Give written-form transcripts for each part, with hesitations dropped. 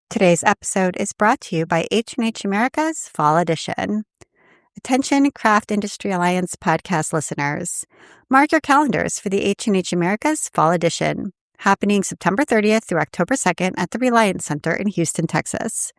Today's episode is brought to you by H&H America's Fall Edition. Attention Craft Industry Alliance podcast listeners. Mark your calendars for the H&H America's Fall Edition, happening September 30th through October 2nd at the Reliant Center in Houston, Texas.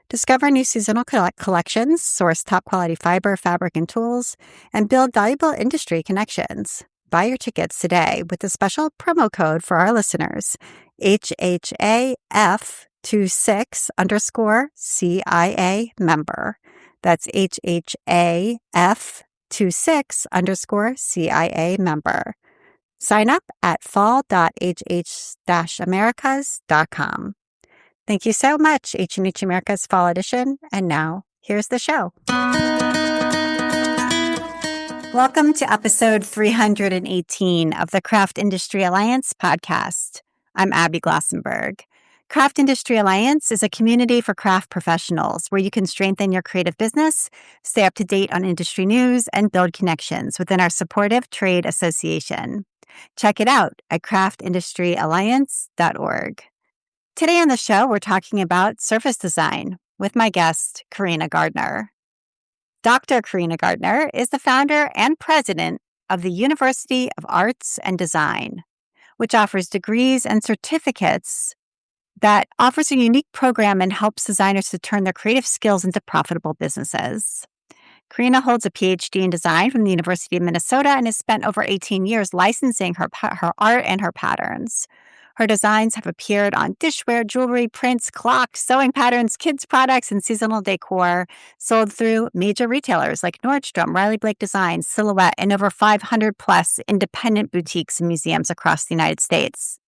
Discover new seasonal collections, source top-quality fiber, fabric, and tools, and build valuable industry connections. Buy your tickets today with a special promo code for our listeners, HHAF26_CIA member. That's HHAF26_CIA member. Sign up at fall.hh-americas.com. Thank you so much, H&H America's Fall Edition. And now, here's the show. Welcome to episode 318 of the Craft Industry Alliance podcast. I'm Abby Glossenberg. Craft Industry Alliance is a community for craft professionals where you can strengthen your creative business, stay up to date on industry news, and build connections within our supportive trade association. Check it out at craftindustyalliance.org. Today on the show, we're talking about surface design with my guest, Carina Garnder. Dr. Carina Garnder is the founder and president of the University of Arts and Design, which offers degrees and certificates that offers a unique program and helps designers to turn their creative skills into profitable businesses. Carina holds a Ph.D. in design from the University of Minnesota and has spent over 18 years licensing her art and her patterns. Her designs have appeared on dishware, jewelry, prints, clocks, sewing patterns, kids' products, and seasonal decor, sold through major retailers like Nordstrom, Riley Blake Designs, Silhouette, and over 500 plus independent boutiques and museums across the United States.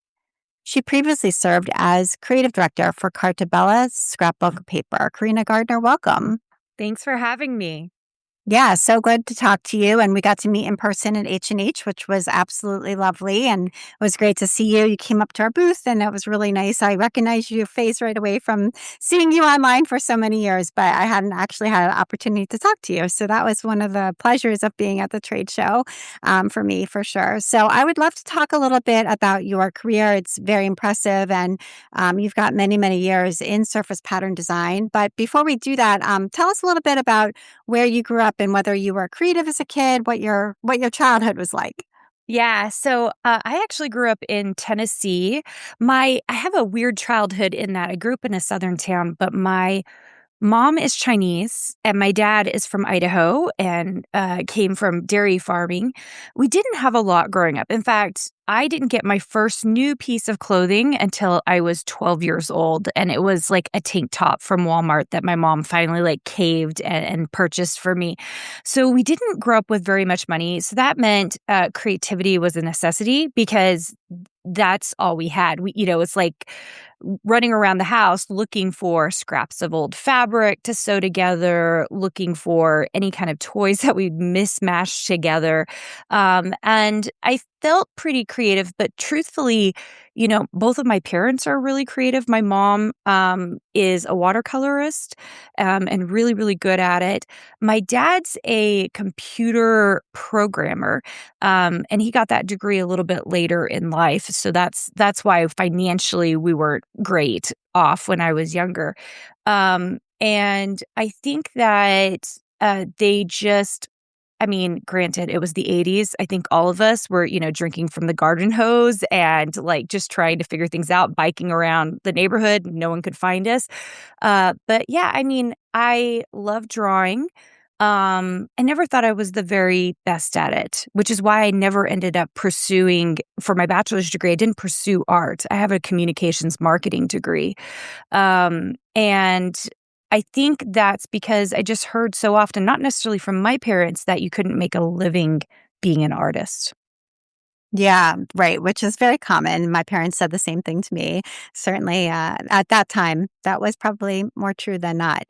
She previously served as creative director for Carta Bella Scrapbook Paper. Carina Garnder, welcome. Thanks for having me. Yeah, so good to talk to you. And we got to meet in person at H&H, which was absolutely lovely. And it was great to see you. You came up to our booth and it was really nice. I recognized your face right away from seeing you online for so many years, but I hadn't actually had an opportunity to talk to you. So that was one of the pleasures of being at the trade show for me, for sure. So I would love to talk a little bit about your career. It's very impressive. And you've got many, many years in surface pattern design. But before we do that, tell us a little bit about where you grew up and whether you were creative as a kid, what your childhood was like. Yeah, so I actually grew up in Tennessee. I have a weird childhood in that I grew up in a southern town, but my mom is Chinese and my dad is from Idaho and came from dairy farming. We didn't have a lot growing up. In fact, I didn't get my first new piece of clothing until I was 12 years old. And it was like a tank top from Walmart that my mom finally caved and purchased for me. So we didn't grow up with very much money. So that meant creativity was a necessity because that's all we had. It's like running around the house looking for scraps of old fabric to sew together, looking for any kind of toys that we'd mismatched together. And I felt pretty creative, but truthfully, both of my parents are really creative. My mom is a watercolorist and really, really good at it. My dad's a computer programmer, and he got that degree a little bit later in life. So that's why financially we were great off when I was younger. And I think that they just, granted, it was the 80s. I think all of us were, drinking from the garden hose and just trying to figure things out, biking around the neighborhood. No one could find us. But yeah, I love drawing. I never thought I was the very best at it, which is why I never ended up pursuing, for my bachelor's degree, I didn't pursue art. I have a communications marketing degree. And I think that's because I just heard so often, not necessarily from my parents, that you couldn't make a living being an artist. Yeah, right, which is very common. My parents said the same thing to me. Certainly, at that time, that was probably more true than not.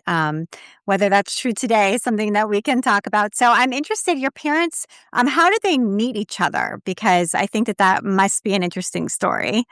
Whether that's true today is something that we can talk about. So I'm interested, your parents, how did they meet each other? Because I think that must be an interesting story.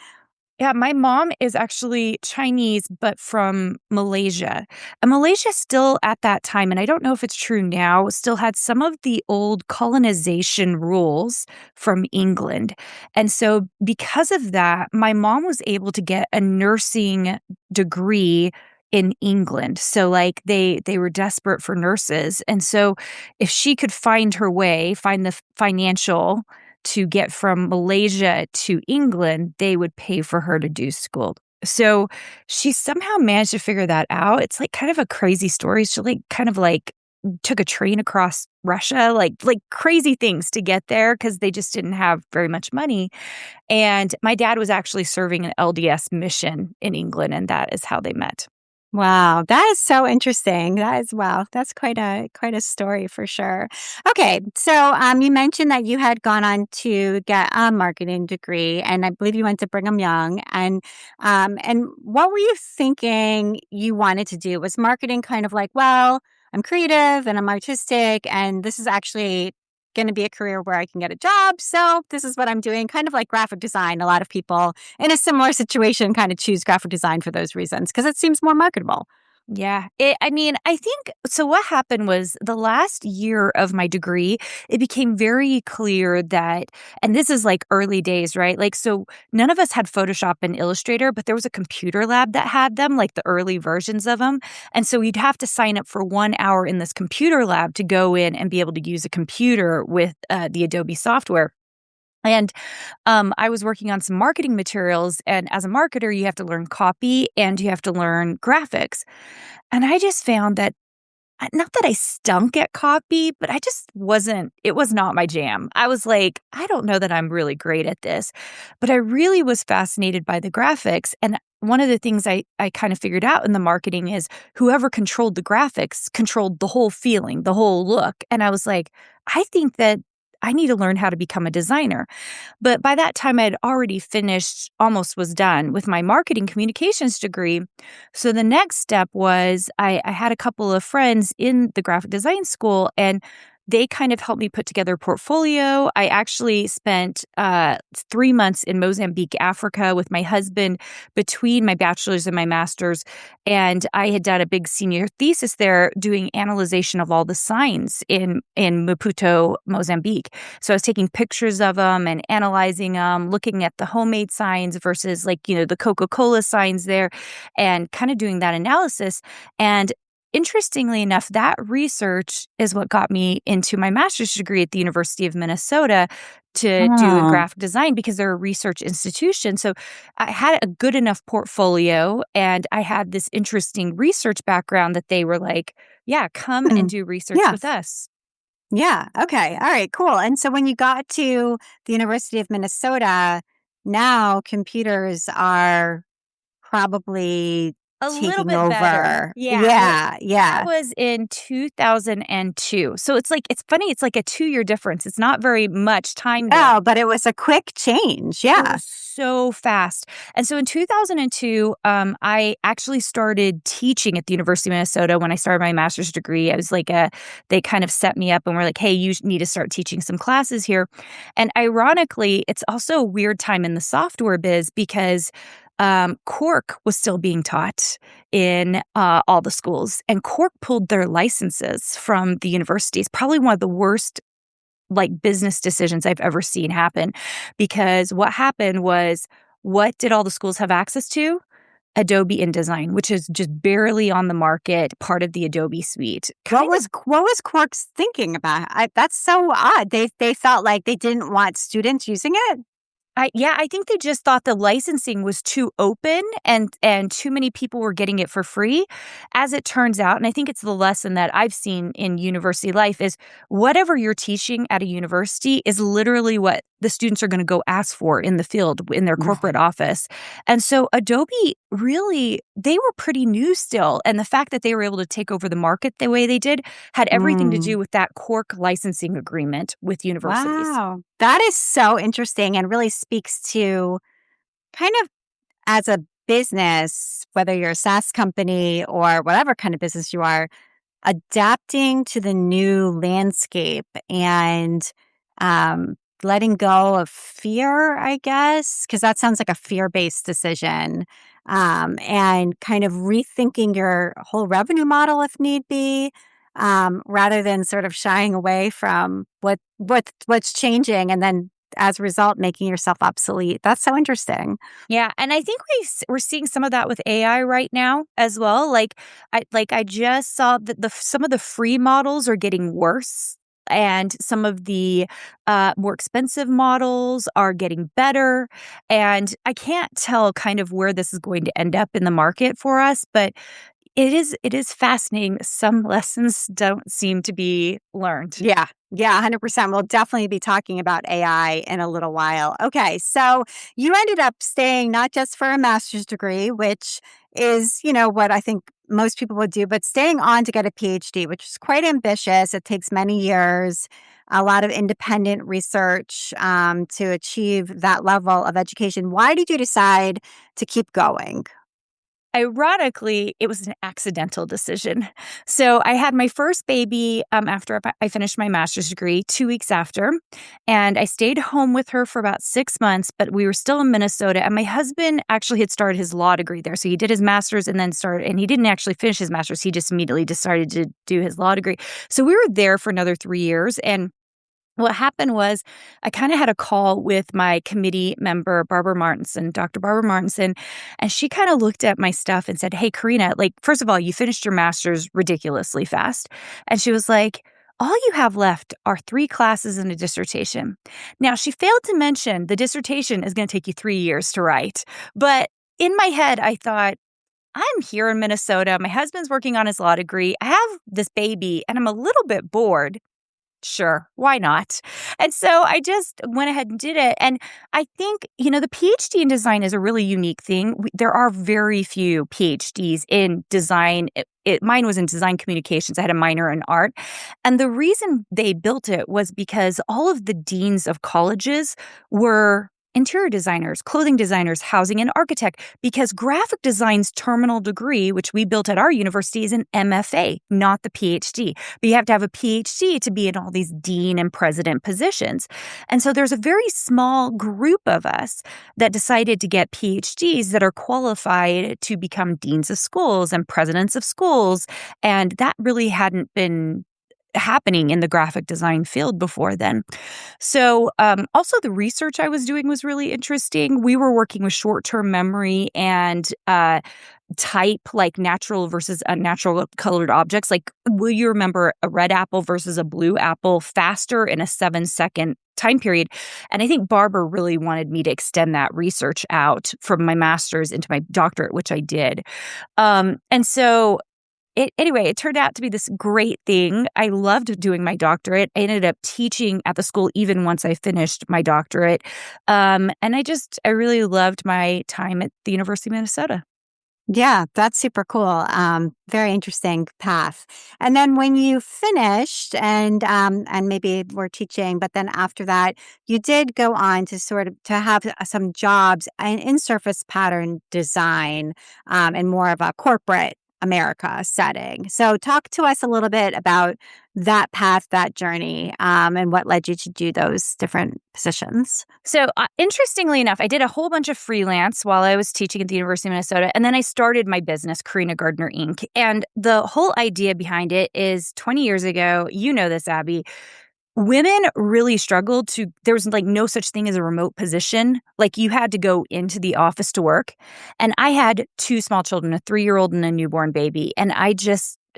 Yeah, my mom is actually Chinese, but from Malaysia. And Malaysia still at that time, and I don't know if it's true now, still had some of the old colonization rules from England. And so because of that, my mom was able to get a nursing degree in England. So like they were desperate for nurses. And so if she could find her way, find the financial to get from Malaysia to England, they would pay for her to do school. So she somehow managed to figure that out. It's like kind of a crazy story. She like kind of like took a train across Russia, like crazy things to get there because they just didn't have very much money. And my dad was actually serving an LDS mission in England, and that is how they met. Wow, that is so interesting. That is wow, that's quite a story for sure. Okay, so you mentioned that you had gone on to get a marketing degree, and I believe you went to Brigham Young. And what were you thinking you wanted to do? Was marketing kind of like, well, I'm creative and I'm artistic, and this is actually going to be a career where I can get a job. So this is what I'm doing, kind of like graphic design. A lot of people in a similar situation kind of choose graphic design for those reasons because it seems more marketable. Yeah. I mean, I think so. What happened was the last year of my degree, it became very clear that, and this is like early days, right? Like, so none of us had Photoshop and Illustrator, but there was a computer lab that had them, like the early versions of them. And so you'd have to sign up for 1 hour in this computer lab to go in and be able to use a computer with the Adobe software. And I was working on some marketing materials. And as a marketer, you have to learn copy and you have to learn graphics. And I just found that not that I stunk at copy, but I just wasn't, it was not my jam. I was like, I don't know that I'm really great at this, but I really was fascinated by the graphics. And one of the things I kind of figured out in the marketing is whoever controlled the graphics controlled the whole feeling, the whole look. And I was like, I think that I need to learn how to become a designer. But by that time, I had already finished, almost was done with my marketing communications degree. So the next step was I had a couple of friends in the graphic design school, and they kind of helped me put together a portfolio. I actually spent 3 months in Mozambique, Africa with my husband between my bachelor's and my master's. And I had done a big senior thesis there doing analyzation of all the signs in Maputo, Mozambique. So I was taking pictures of them and analyzing them, looking at the homemade signs versus like, the Coca-Cola signs there and kind of doing that analysis. And interestingly enough, that research is what got me into my master's degree at the University of Minnesota to do in Oh. graphic design because they're a research institution. So I had a good enough portfolio and I had this interesting research background that they were like, yeah, come and Hmm. do research with Yes. us. Yeah. Okay. All right. Cool. And so when you got to the University of Minnesota, now computers are probably A little taking bit better. over. Yeah. Yeah. That Yeah. was in 2002. So it's funny, it's like a 2-year difference. It's not very much time there. Oh, but it was a quick change. It Yeah. was so fast. And so in 2002, I actually started teaching at the University of Minnesota when I started my master's degree. I was like, they kind of set me up and were like, hey, you need to start teaching some classes here. And ironically, it's also a weird time in the software biz because Cork was still being taught in all the schools. And Cork pulled their licenses from the universities, probably one of the worst like business decisions I've ever seen happen. Because what happened was, what did all the schools have access to? Adobe InDesign, which is just barely on the market, part of the Adobe suite. What was Quark's thinking about? That's so odd. They felt like they didn't want students using it. I think they just thought the licensing was too open and too many people were getting it for free. As it turns out, and I think it's the lesson that I've seen in university life is whatever you're teaching at a university is literally what the students are going to go ask for in the field in their corporate Right. office. And so Adobe really they were pretty new still, and the fact that they were able to take over the market the way they did had everything to Mm. do with that Cork licensing agreement with universities. Wow. That is so interesting and really speaks to kind of as a business, whether you're a SaaS company or whatever kind of business you are, adapting to the new landscape and letting go of fear, I guess, because that sounds like a fear-based decision, and kind of rethinking your whole revenue model if need be, rather than sort of shying away from what's changing and then as a result making yourself obsolete. That's so interesting. Yeah, and I think we're seeing some of that with AI right now as well. I just saw that some of the free models are getting worse, and some of the more expensive models are getting better. And I can't tell kind of where this is going to end up in the market for us, but it is fascinating. Some lessons don't seem to be learned. Yeah. Yeah, 100%. We'll definitely be talking about AI in a little while. Okay. So you ended up staying not just for a master's degree, which is, what I think most people would do, but staying on to get a PhD, which is quite ambitious. It takes many years, a lot of independent research to achieve that level of education. Why did you decide to keep going? Ironically, it was an accidental decision. So I had my first baby after I finished my master's degree 2 weeks after, and I stayed home with her for about 6 months, but we were still in Minnesota. And my husband actually had started his law degree there. So he did his master's and then started, and he didn't actually finish his master's. He just immediately decided to do his law degree. So we were there for another 3 years. And what happened was I kind of had a call with my committee member, Barbara Martinson, Dr. Barbara Martinson, and she kind of looked at my stuff and said, "Hey, Carina, first of all, you finished your master's ridiculously fast." And she was like, "All you have left are 3 classes and a dissertation." Now, she failed to mention the dissertation is going to take you 3 years to write. But in my head, I thought, I'm here in Minnesota. My husband's working on his law degree. I have this baby, and I'm a little bit bored. Sure, why not? And so I just went ahead and did it. And I think, the PhD in design is a really unique thing. There are very few PhDs in design. Mine was in design communications. I had a minor in art. And the reason they built it was because all of the deans of colleges were interior designers, clothing designers, housing and architect, because graphic design's terminal degree, which we built at our university, is an MFA, not the PhD. But you have to have a PhD to be in all these dean and president positions. And so there's a very small group of us that decided to get PhDs that are qualified to become deans of schools and presidents of schools. And that really hadn't been happening in the graphic design field before then. So also the research I was doing was really interesting. We were working with short-term memory and type, like natural versus unnatural colored objects. Like, will you remember a red apple versus a blue apple faster in a 7-second time period? And I think Barbara really wanted me to extend that research out from my master's into my doctorate, which I did. And so it turned out to be this great thing. I loved doing my doctorate. I ended up teaching at the school even once I finished my doctorate. And I really loved my time at the University of Minnesota. Yeah, that's super cool. Very interesting path. And then when you finished and maybe were teaching, but then after that, you did go on to sort of to have some jobs in surface pattern design, in more of a corporate America setting. So talk to us a little bit about that path, that journey, and what led you to do those different positions. So interestingly enough, I did a whole bunch of freelance while I was teaching at the University of Minnesota. And then I started my business, Carina Garnder Inc. And the whole idea behind it is 20 years ago, you know this, Abby, women really struggled there was no such thing as a remote position. Like, you had to go into the office to work. And I had 2 small children, a 3-year-old and a newborn baby. And I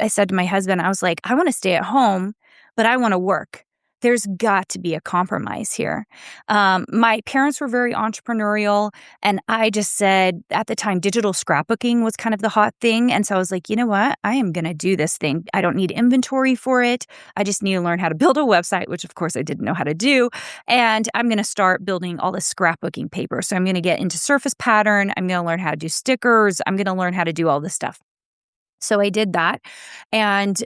said to my husband, I was like, I want to stay at home, but I want to work. There's got to be a compromise here. My parents were very entrepreneurial, and I just said, at the time, digital scrapbooking was kind of the hot thing. And so I was like, you know what? I am going to do this thing. I don't need inventory for it. I just need to learn how to build a website, which of course I didn't know how to do. And I'm going to start building all this scrapbooking paper. So I'm going to get into surface pattern. I'm going to learn how to do stickers. I'm going to learn how to do all this stuff. So I did that, and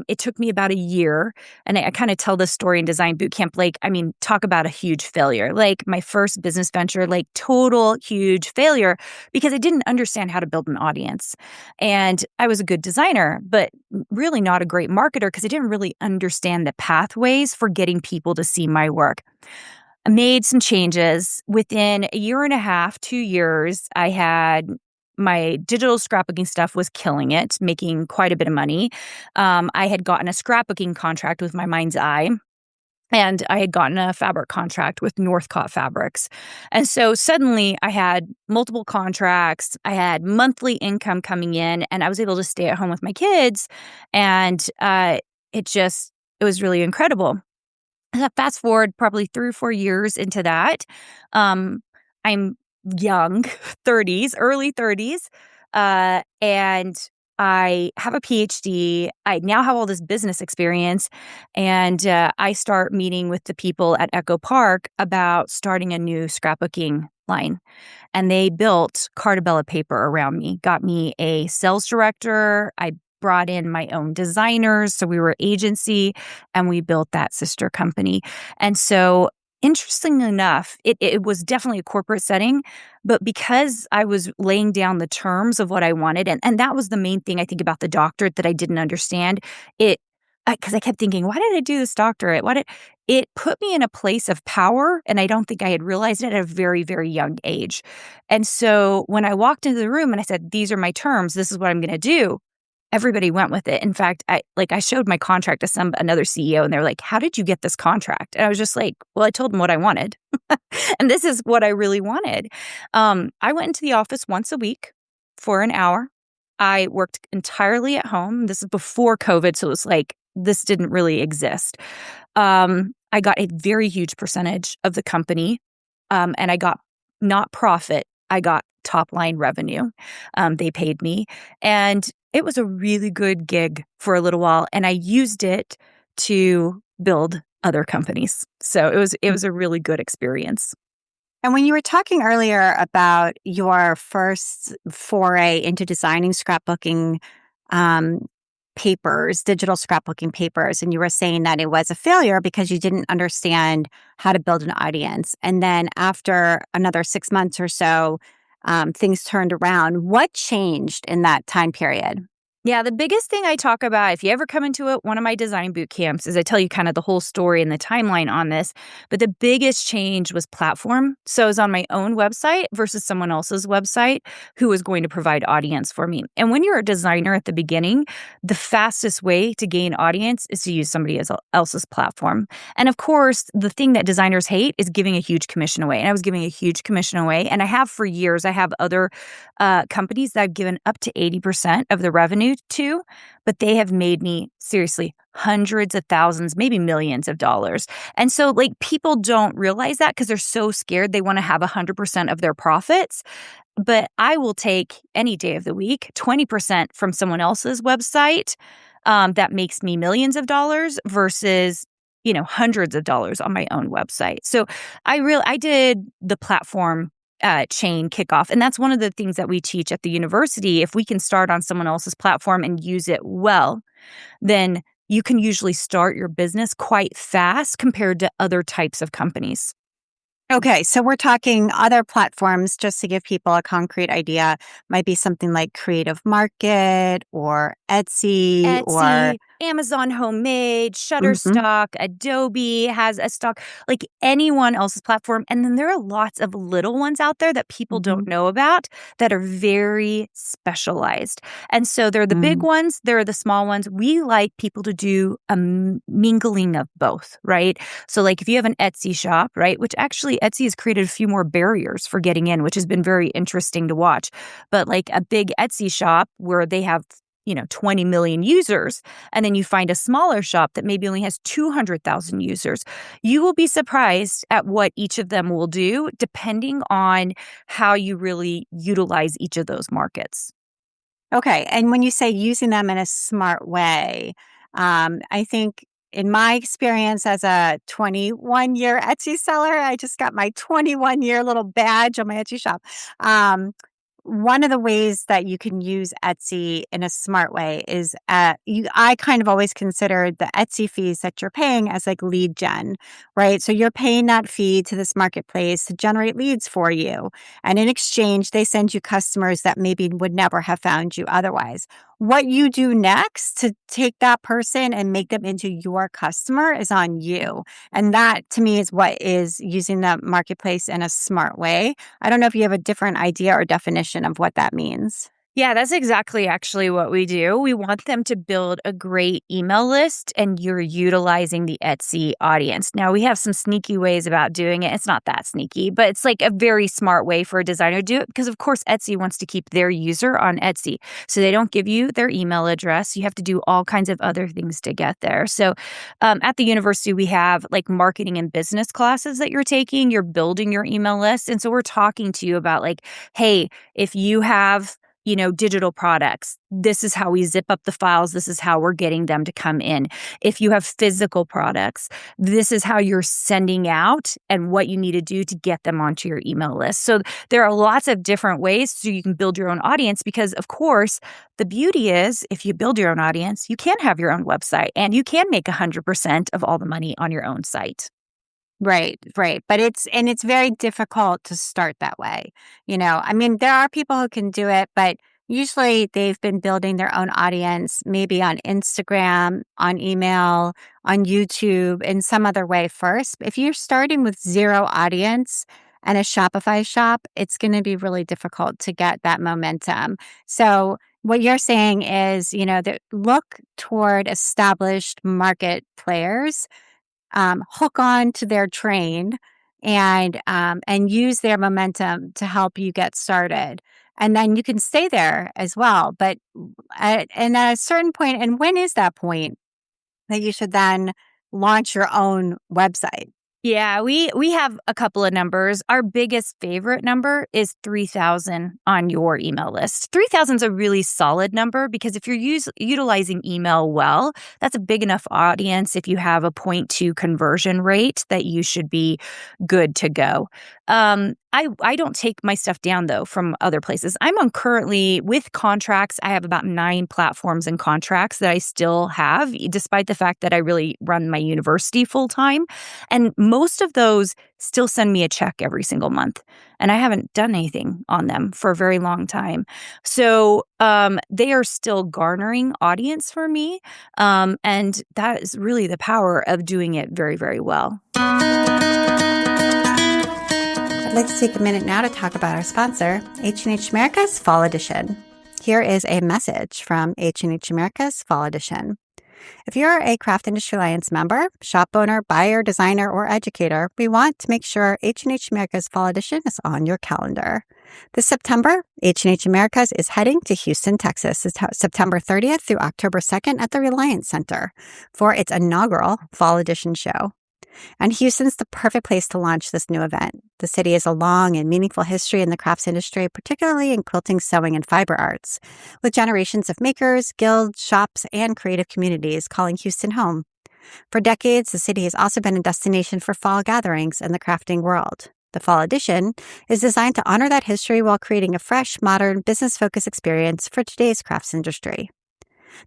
it took me about a year, and I kind of tell this story in Design Bootcamp. Talk about a huge failure. My first business venture, total huge failure, because I didn't understand how to build an audience. And I was a good designer, but really not a great marketer, because I didn't really understand the pathways for getting people to see my work. made some changes. Within a year and a half, 2 years, I had my digital scrapbooking stuff was killing it, making quite a bit of money. I had gotten a scrapbooking contract with my mind's eye. And I had gotten a fabric contract with Northcott Fabrics. And so suddenly I had multiple contracts. I had monthly income coming in, and I was able to stay at home with my kids. And it was really incredible. Fast forward probably 3 or 4 years into that. I'm young, 30s, early 30s, and I have a PhD. I now have all this business experience, and I start meeting with the people at Echo Park about starting a new scrapbooking line. And they built Carta Bella Paper around me, got me a sales director. I brought in my own designers. So we were agency, and we built that sister company. And so interestingly enough, it was definitely a corporate setting, but because I was laying down the terms of what I wanted, and that was the main thing I think about the doctorate that I didn't understand. Because I kept thinking, why did I do this doctorate? It put me in a place of power, and I don't think I had realized it at a very, very young age. And so when I walked into the room and I said, these are my terms, this is what I'm going to do, everybody went with it. In fact, I showed my contract to another CEO, and they're like, how did you get this contract? And I was just like, well, I told them what I wanted. And this is what I really wanted. I went into the office once a week for an hour. I worked entirely at home. This is before COVID, so it was like, this didn't really exist. I got a very huge percentage of the company, and I got not profit, I got top line revenue. They paid me, and it was a really good gig for a little while, and I used it to build other companies. So it was a really good experience. And when you were talking earlier about your first foray into designing scrapbooking papers, digital scrapbooking papers, and you were saying that it was a failure because you didn't understand how to build an audience. And then after another 6 months or so, things turned around. What changed in that time period? Yeah, the biggest thing I talk about, if you ever come into one of my design boot camps, is I tell you kind of the whole story and the timeline on this. But the biggest change was platform. So I was on my own website versus someone else's website who was going to provide audience for me. And when you're a designer at the beginning, the fastest way to gain audience is to use somebody else's platform. And of course, the thing that designers hate is giving a huge commission away. And I was giving a huge commission away. And I have for years. I have other companies that I've given up to 80% of the revenue to, but they have made me seriously hundreds of thousands, maybe millions of dollars. And so like people don't realize that because they're so scared. They want to have 100% of their profits. But I will take any day of the week, 20% from someone else's website that makes me millions of dollars versus hundreds of dollars on my own website. So I did the platform chain kickoff. And that's one of the things that we teach at the university. If we can start on someone else's platform and use it well, then you can usually start your business quite fast compared to other types of companies. Okay, so we're talking other platforms, just to give people a concrete idea, might be something like Creative Market or Etsy or Amazon Homemade, Mhm. Shutterstock, Adobe has a stock, like anyone else's platform. And then there are lots of little ones out there that people don't know about that are very specialized. And so they're the big ones, there are the small ones. We like people to do a mingling of both, right? So like if you have an Etsy shop, right, which actually Etsy has created a few more barriers for getting in, which has been very interesting to watch. But like a big Etsy shop where they have 20 million users, and then you find a smaller shop that maybe only has 200,000 users, you will be surprised at what each of them will do depending on how you really utilize each of those markets. Okay. And when you say using them in a smart way, I think in my experience as a 21-year Etsy seller, I just got my 21-year little badge on my Etsy shop. One of the ways that you can use Etsy in a smart way is I kind of always consider the Etsy fees that you're paying as like lead gen, right? So you're paying that fee to this marketplace to generate leads for you. And in exchange, they send you customers that maybe would never have found you otherwise. what you do next to take that person and make them into your customer is on you. And that to me is what is using the marketplace in a smart way. I don't know if you have a different idea or definition of what that means. Yeah, that's exactly actually what we do. We want them to build a great email list, and you're utilizing the Etsy audience. Now, we have some sneaky ways about doing it. It's not that sneaky, but it's like a very smart way for a designer to do it because, of course, Etsy wants to keep their user on Etsy. So they don't give you their email address. You have to do all kinds of other things to get there. So at the university, we have like marketing and business classes that you're taking. You're building your email list. And so we're talking to you about like, hey, if you have digital products, this is how we zip up the files. This is how we're getting them to come in. If you have physical products, this is how you're sending out and what you need to do to get them onto your email list. So there are lots of different ways so you can build your own audience because, of course, the beauty is if you build your own audience, you can have your own website and you can make 100% of all the money on your own site. Right, right. But it's very difficult to start that way. I mean, there are people who can do it, but usually they've been building their own audience, maybe on Instagram, on email, on YouTube, in some other way first. If you're starting with zero audience and a Shopify shop, it's going to be really difficult to get that momentum. So what you're saying is, that look toward established market players, hook on to their train and use their momentum to help you get started. And then you can stay there as well. But at a certain point, and when is that point that you should then launch your own website? Yeah, we have a couple of numbers. Our biggest favorite number is 3,000 on your email list. 3,000 is a really solid number because if you're utilizing email well, that's a big enough audience if you have a 0.2 conversion rate that you should be good to go. I don't take my stuff down, though, from other places. I'm on currently with contracts. I have about 9 platforms and contracts that I still have, despite the fact that I really run my university full time. And most of those still send me a check every single month. And I haven't done anything on them for a very long time. So they are still garnering audience for me. And that is really the power of doing it very, very well. I'd like to take a minute now to talk about our sponsor, H&H America's Fall Edition. Here is a message from H&H America's Fall Edition. If you're a Craft Industry Alliance member, shop owner, buyer, designer, or educator, we want to make sure H&H America's Fall Edition is on your calendar. This September, H&H America's is heading to Houston, Texas, September 30th through October 2nd at the Reliant Center for its inaugural Fall Edition show. And Houston's the perfect place to launch this new event. The city has a long and meaningful history in the crafts industry, particularly in quilting, sewing, and fiber arts, with generations of makers, guilds, shops, and creative communities calling Houston home. For decades, the city has also been a destination for fall gatherings in the crafting world. The Fall Edition is designed to honor that history while creating a fresh, modern, business-focused experience for today's crafts industry.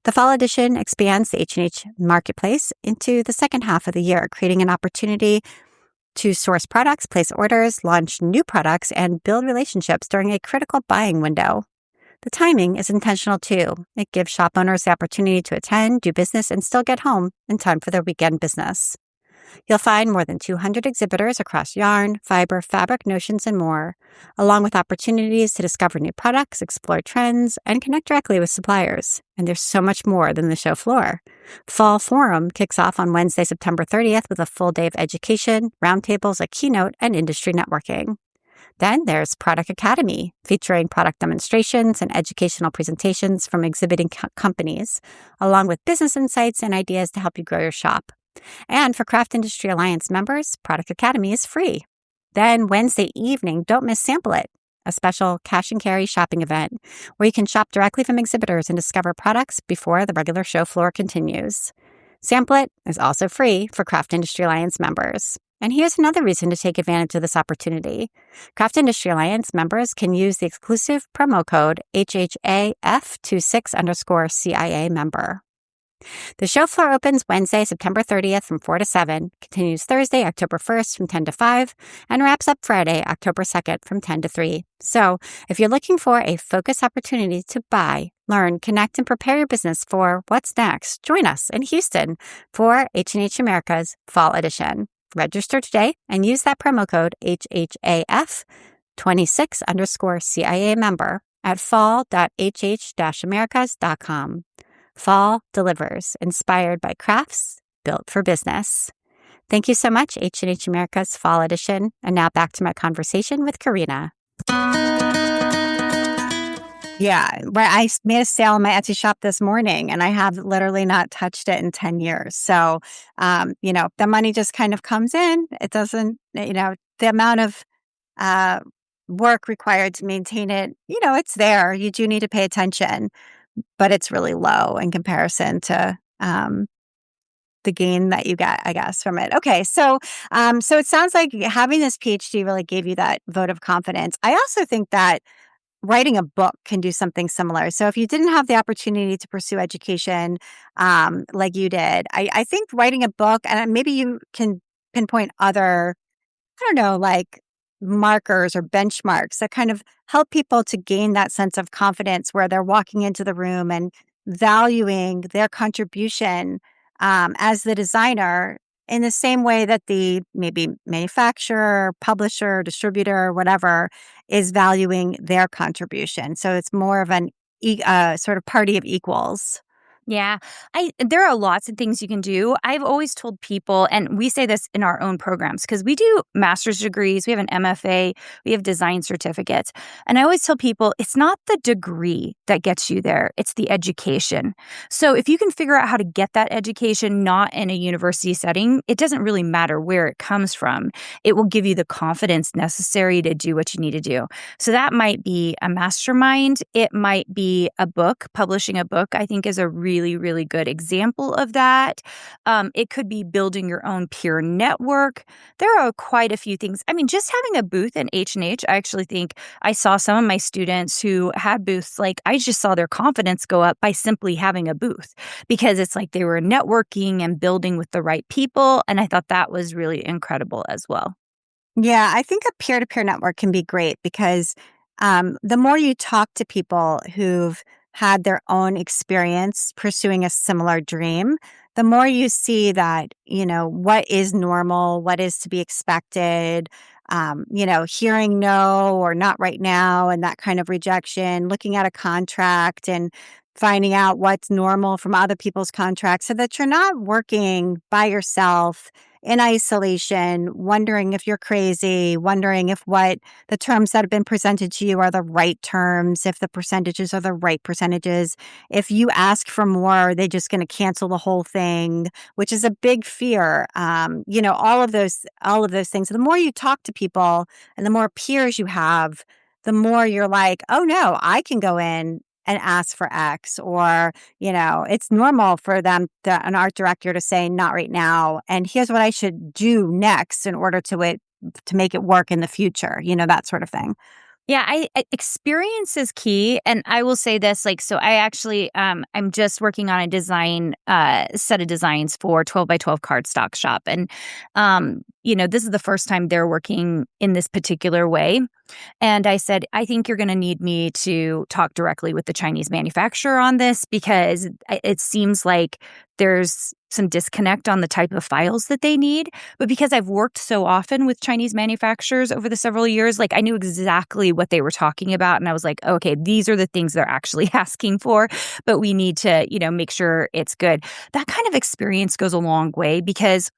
The Fall Edition expands the H&H marketplace into the second half of the year, creating an opportunity to source products, place orders, launch new products, and build relationships during a critical buying window. The timing is intentional too. It gives shop owners the opportunity to attend, do business, and still get home in time for their weekend business. You'll find more than 200 exhibitors across yarn, fiber, fabric, notions, and more, along with opportunities to discover new products, explore trends, and connect directly with suppliers. And there's so much more than the show floor. Fall Forum kicks off on Wednesday, September 30th with a full day of education, roundtables, a keynote, and industry networking. Then there's Product Academy, featuring product demonstrations and educational presentations from exhibiting companies, along with business insights and ideas to help you grow your shop. And for Craft Industry Alliance members, Product Academy is free. Then Wednesday evening, don't miss Sample It, a special cash and carry shopping event where you can shop directly from exhibitors and discover products before the regular show floor continues. Sample It is also free for Craft Industry Alliance members. And here's another reason to take advantage of this opportunity. Craft Industry Alliance members can use the exclusive promo code HHAF26_CIA member. The show floor opens Wednesday, September 30th from 4 to 7, continues Thursday, October 1st from 10 to 5, and wraps up Friday, October 2nd from 10 to 3. So if you're looking for a focused opportunity to buy, learn, connect, and prepare your business for what's next, join us in Houston for H&H America's Fall Edition. Register today and use that promo code HHAF26_CIA member at fall.hh-americas.com. Fall delivers, inspired by crafts built for business. Thank you so much, H&H America's Fall Edition. And now back to my conversation with Carina. Yeah, where I made a sale in my Etsy shop this morning, and I have literally not touched it in 10 years. So, the money just kind of comes in. It doesn't, the amount of work required to maintain it, it's there. You do need to pay attention, but it's really low in comparison to the gain that you get, I guess, from it. Okay, so it sounds like having this PhD really gave you that vote of confidence. I also think that writing a book can do something similar. So if you didn't have the opportunity to pursue education like you did, I think writing a book, and maybe you can pinpoint other, I don't know, like markers or benchmarks that kind of help people to gain that sense of confidence where they're walking into the room and valuing their contribution as the designer in the same way that the maybe manufacturer, publisher, distributor, whatever, is valuing their contribution. So it's more of an sort of party of equals. Yeah, there are lots of things you can do. I've always told people, and we say this in our own programs, because we do master's degrees, we have an MFA, we have design certificates. And I always tell people, it's not the degree that gets you there, it's the education. So if you can figure out how to get that education not in a university setting, it doesn't really matter where it comes from. It will give you the confidence necessary to do what you need to do. So that might be a mastermind. It might be a book. Publishing a book, I think, is a really, really good example of that. It could be building your own peer network. There are quite a few things. I mean, just having a booth in H&H, I actually think I saw some of my students who had booths, like I just saw their confidence go up by simply having a booth, because it's like they were networking and building with the right people. And I thought that was really incredible as well. Yeah, I think a peer-to-peer network can be great because the more you talk to people who've had their own experience pursuing a similar dream, the more you see that, what is normal, what is to be expected, hearing no or not right now and that kind of rejection, looking at a contract and finding out what's normal from other people's contracts so that you're not working by yourself in isolation, wondering if you're crazy, wondering if what the terms that have been presented to you are the right terms, if the percentages are the right percentages. If you ask for more, are they just going to cancel the whole thing, which is a big fear. All of those things. The more you talk to people and the more peers you have, the more you're like, oh no, I can go in and ask for X, or, it's normal for an art director to say, not right now. And here's what I should do next in order to make it work in the future, that sort of thing. Yeah, experience is key. And I will say this, so I actually, I'm just working on a design, set of designs for 12 by 12 cardstock shop. And, this is the first time they're working in this particular way. And I said, I think you're going to need me to talk directly with the Chinese manufacturer on this, because it seems like there's some disconnect on the type of files that they need. But because I've worked so often with Chinese manufacturers over the several years, I knew exactly what they were talking about. And I was like, okay, these are the things they're actually asking for, but we need to, make sure it's good. That kind of experience goes a long way, because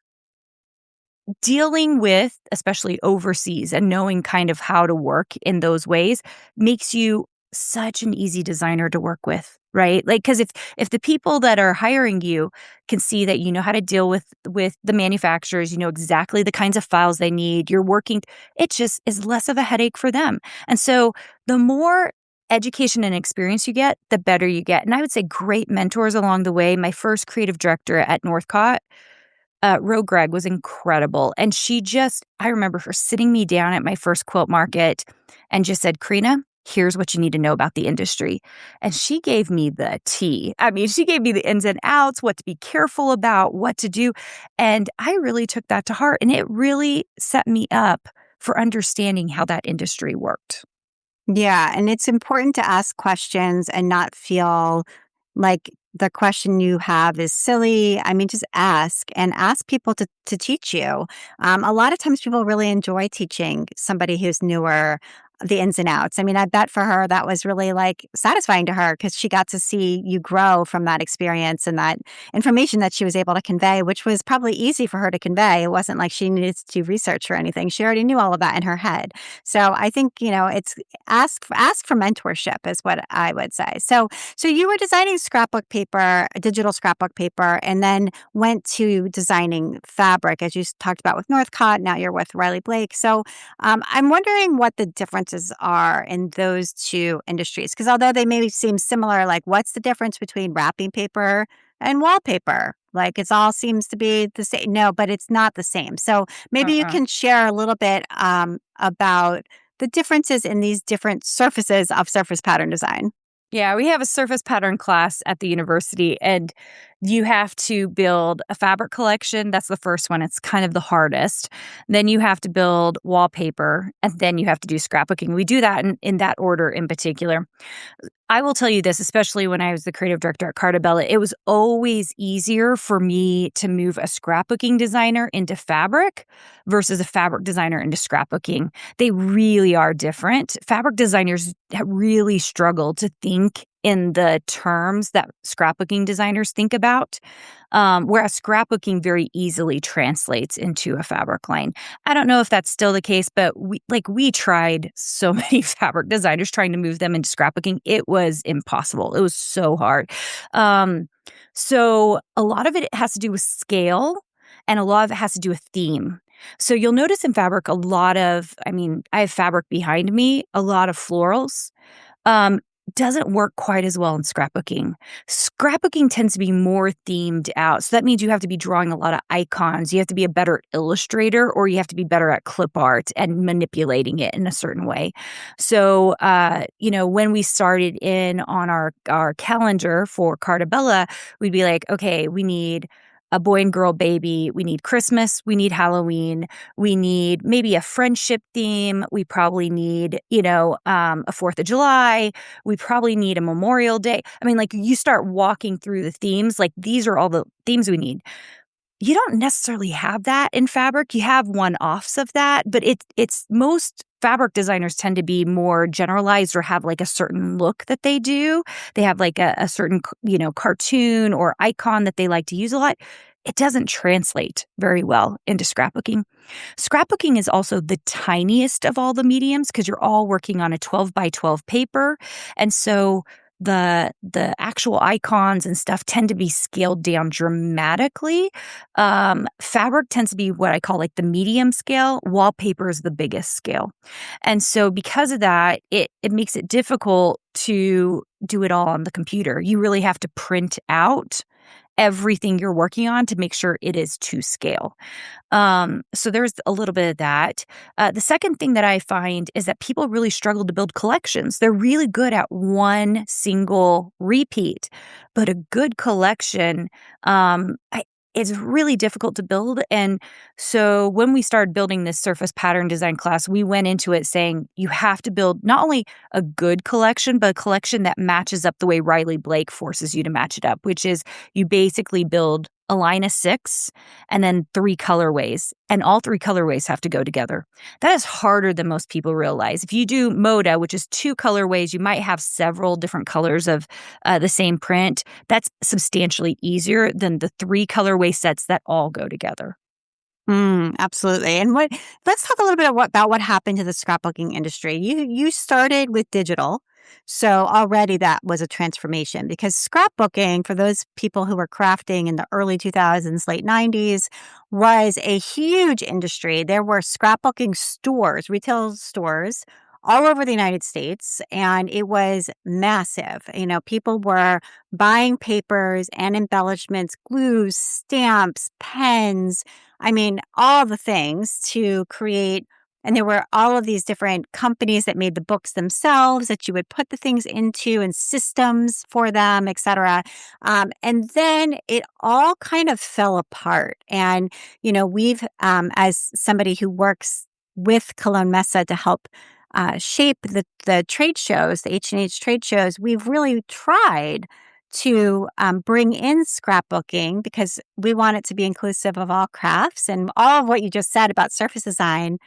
dealing with, especially overseas, and knowing kind of how to work in those ways makes you such an easy designer to work with, right? Because if the people that are hiring you can see that you know how to deal with the manufacturers, you know exactly the kinds of files they need, you're working, it just is less of a headache for them. And so the more education and experience you get, the better you get. And I would say great mentors along the way. My first creative director at Northcott, Ro Gregg, was incredible. And I remember her sitting me down at my first quilt market and just said, Carina, Here's what you need to know about the industry. And she gave me the tea. I mean, she gave me the ins and outs, what to be careful about, what to do. And I really took that to heart. And it really set me up for understanding how that industry worked. Yeah, and it's important to ask questions and not feel like the question you have is silly. I mean, just ask and ask people to teach you. A lot of times people really enjoy teaching somebody who's newer the ins and outs. I mean, I bet for her that was really like satisfying to her because she got to see you grow from that experience and that information that she was able to convey, which was probably easy for her to convey. It wasn't like she needed to do research or anything. She already knew all of that in her head. So I think, it's ask for mentorship is what I would say. So you were designing scrapbook paper, digital scrapbook paper, and then went to designing fabric, as you talked about with Northcott. Now you're with Riley Blake. So I'm wondering what the differences are in those two industries, because although they maybe seem similar, like what's the difference between wrapping paper and wallpaper? Like it all seems to be the same. No, but it's not the same. So maybe you Uh-uh. can share a little bit about the differences in these different surfaces of surface pattern design. Yeah, we have a surface pattern class at the university, and you have to build a fabric collection. That's the first one. It's kind of the hardest. Then you have to build wallpaper, and then you have to do scrapbooking. We do that in that order in particular. I will tell you this, especially when I was the creative director at Carta Bella, it was always easier for me to move a scrapbooking designer into fabric versus a fabric designer into scrapbooking. They really are different. Fabric designers really struggle to think in the terms that scrapbooking designers think about, whereas scrapbooking very easily translates into a fabric line. I don't know if that's still the case, but we tried so many fabric designers trying to move them into scrapbooking. It was impossible. It was so hard. Um, so a lot of it has to do with scale, and a lot of it has to do with theme. So you'll notice in fabric I have fabric behind me, a lot of florals. Um, doesn't work quite as well in scrapbooking. Scrapbooking tends to be more themed out. So that means you have to be drawing a lot of icons. You have to be a better illustrator, or you have to be better at clip art and manipulating it in a certain way. So, when we started in on our calendar for Carta Bella, we'd be like, okay, we need a boy and girl baby. We need Christmas. We need Halloween. We need maybe a friendship theme. We probably need, a 4th of July. We probably need a Memorial Day. I mean, like you start walking through the themes, like these are all the themes we need. You don't necessarily have that in fabric. You have one-offs of that, but it's most fabric designers tend to be more generalized or have like a certain look that they do. They have like a certain, cartoon or icon that they like to use a lot. It doesn't translate very well into scrapbooking. Scrapbooking is also the tiniest of all the mediums because you're all working on a 12 by 12 paper. And so the actual icons and stuff tend to be scaled down dramatically. Fabric tends to be what I call like the medium scale. Wallpaper is the biggest scale. And so because of that, it makes it difficult to do it all on the computer. You really have to print out everything you're working on to make sure it is to scale. So there's a little bit of that. The second thing that I find is that people really struggle to build collections. They're really good at one single repeat, but a good collection, it's really difficult to build. And so when we started building this surface pattern design class, we went into it saying you have to build not only a good collection, but a collection that matches up the way Riley Blake forces you to match it up, which is you basically build a line of 6 and then 3 colorways, and all 3 colorways have to go together. That is harder than most people realize. If you do Moda, which is 2 colorways, you might have several different colors of the same print. That's substantially easier than the 3 colorway sets that all go together. Absolutely. And let's talk a little bit about what happened to the scrapbooking industry. You started with digital. So already that was a transformation because scrapbooking, for those people who were crafting in the early 2000s, late 90s, was a huge industry. There were scrapbooking stores, retail stores all over the United States, and it was massive. People were buying papers and embellishments, glues, stamps, pens. I mean, all the things to create And there were all of these different companies that made the books themselves that you would put the things into and systems for them, et cetera. And then it all kind of fell apart. And, we've, as somebody who works with Cologne Messe to help shape the trade shows, the H&H trade shows, we've really tried to bring in scrapbooking because we want it to be inclusive of all crafts. And all of what you just said about surface design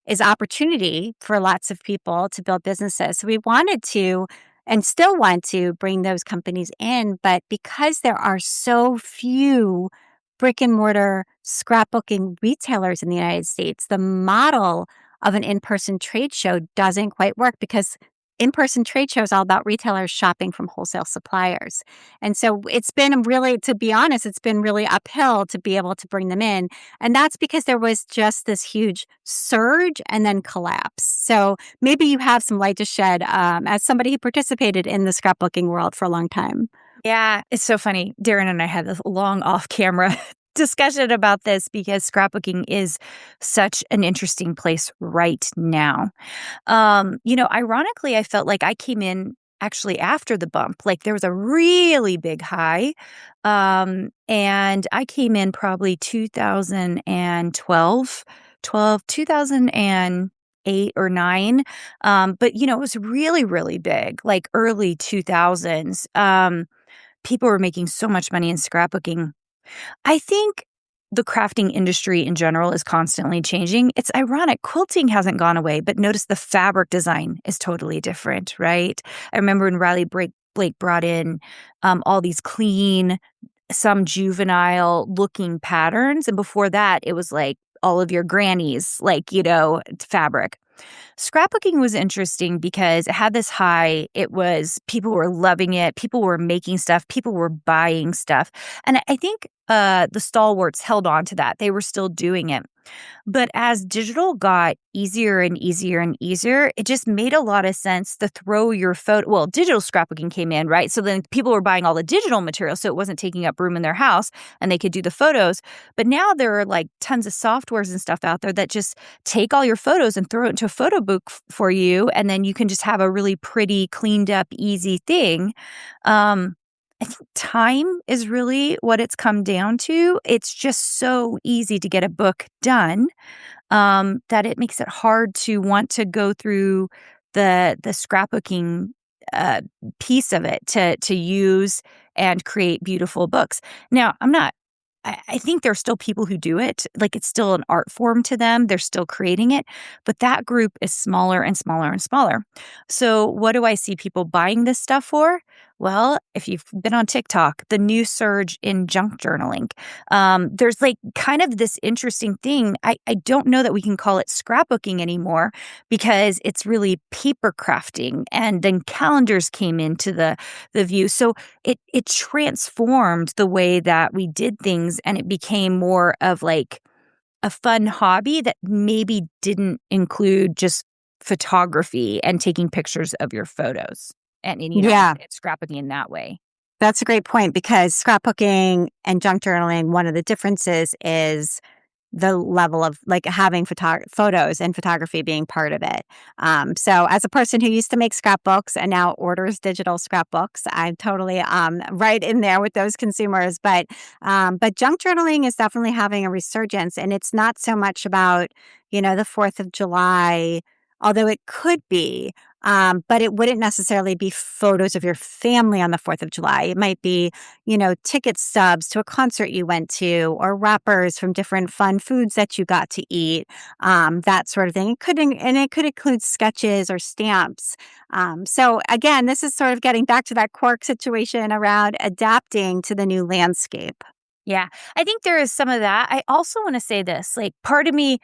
is opportunity for lots of people to build businesses. So we wanted to and still want to bring those companies in. But because there are so few brick and mortar scrapbooking retailers in the United States, the model of an in-person trade show doesn't quite work because in-person trade shows all about retailers shopping from wholesale suppliers. And so it's been really, to be honest, it's been really uphill to be able to bring them in. And that's because there was just this huge surge and then collapse. So maybe you have some light to shed as somebody who participated in the scrapbooking world for a long time. Yeah, it's so funny. Darren and I had this long off-camera discussion about this because scrapbooking is such an interesting place right now. Ironically, I felt like I came in actually after the bump. Like there was a really big high. And I came in probably 2012, 2008 or 9. But it was really, really big, like early 2000s. People were making so much money in scrapbooking. I think the crafting industry in general is constantly changing. It's ironic. Quilting hasn't gone away, but notice the fabric design is totally different, right? I remember when Blake brought in all these clean, some juvenile looking patterns. And before that, it was like all of your grannies, fabric. Scrapbooking was interesting because it had this high. People were loving it. People were making stuff. People were buying stuff. And I think the stalwarts held on to that. They were still doing it. But as digital got easier and easier and easier, it just made a lot of sense to throw your photo. Well, digital scrapbooking came in, right? So then people were buying all the digital material, so it wasn't taking up room in their house and they could do the photos. But now there are like tons of softwares and stuff out there that just take all your photos and throw it into a photo book for you. And then you can just have a really pretty, cleaned up, easy thing. I think time is really what it's come down to. It's just so easy to get a book done that it makes it hard to want to go through the scrapbooking piece of it to use and create beautiful books. Now, I think there are still people who do it. Like it's still an art form to them. They're still creating it. But that group is smaller and smaller and smaller. So what do I see people buying this stuff for? Well, if you've been on TikTok, the new surge in junk journaling. There's like kind of this interesting thing. I don't know that we can call it scrapbooking anymore because it's really paper crafting. And then calendars came into the view. So it transformed the way that we did things, and it became more of like a fun hobby that maybe didn't include just photography and taking pictures of your photos and Yeah, it's scrapbooking in that way. that's a great point because scrapbooking and junk journaling, one of the differences is the level of like having photos and photography being part of it. So as a person who used to make scrapbooks and now orders digital scrapbooks, I'm totally right in there with those consumers. But junk journaling is definitely having a resurgence, and it's not so much about the 4th of July, although it could be. But it wouldn't necessarily be photos of your family on the 4th of July. It might be, ticket stubs to a concert you went to, or wrappers from different fun foods that you got to eat, that sort of thing. It could include sketches or stamps. So again, this is sort of getting back to that cork situation around adapting to the new landscape. Yeah, I think there is some of that. I also want to say this, like part of me,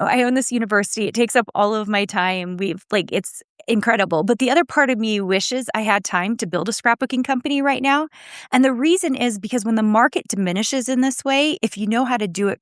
I own this university. It takes up all of my time. It's incredible. But the other part of me wishes I had time to build a scrapbooking company right now. And the reason is because when the market diminishes in this way, if you know how to do it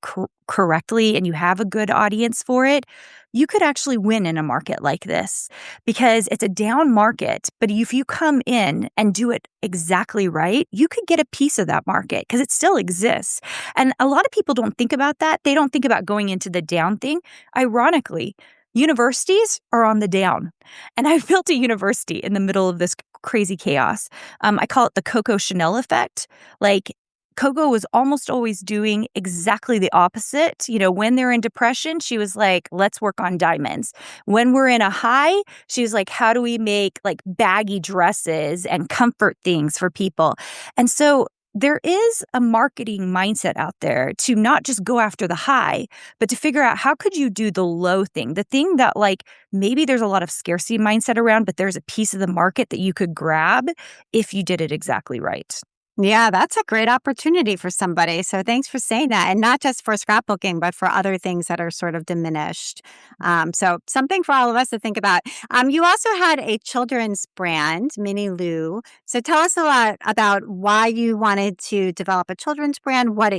correctly and you have a good audience for it, you could actually win in a market like this because it's a down market. But if you come in and do it exactly right, you could get a piece of that market because it still exists. And a lot of people don't think about that. They don't think about going into the down thing. Ironically, universities are on the down. And I've built a university in the middle of this crazy chaos. I call it the Coco Chanel effect. Like, Coco was almost always doing exactly the opposite. When they're in depression, she was like, let's work on diamonds. When we're in a high, she's like, how do we make like baggy dresses and comfort things for people? And so there is a marketing mindset out there to not just go after the high, but to figure out how could you do the low thing, the thing that like maybe there's a lot of scarcity mindset around, but there's a piece of the market that you could grab if you did it exactly right. Yeah, that's a great opportunity for somebody. So thanks for saying that. And not just for scrapbooking, but for other things that are sort of diminished. So something for all of us to think about. You also had a children's brand, Minnie Lou. So tell us a lot about why you wanted to develop a children's brand, what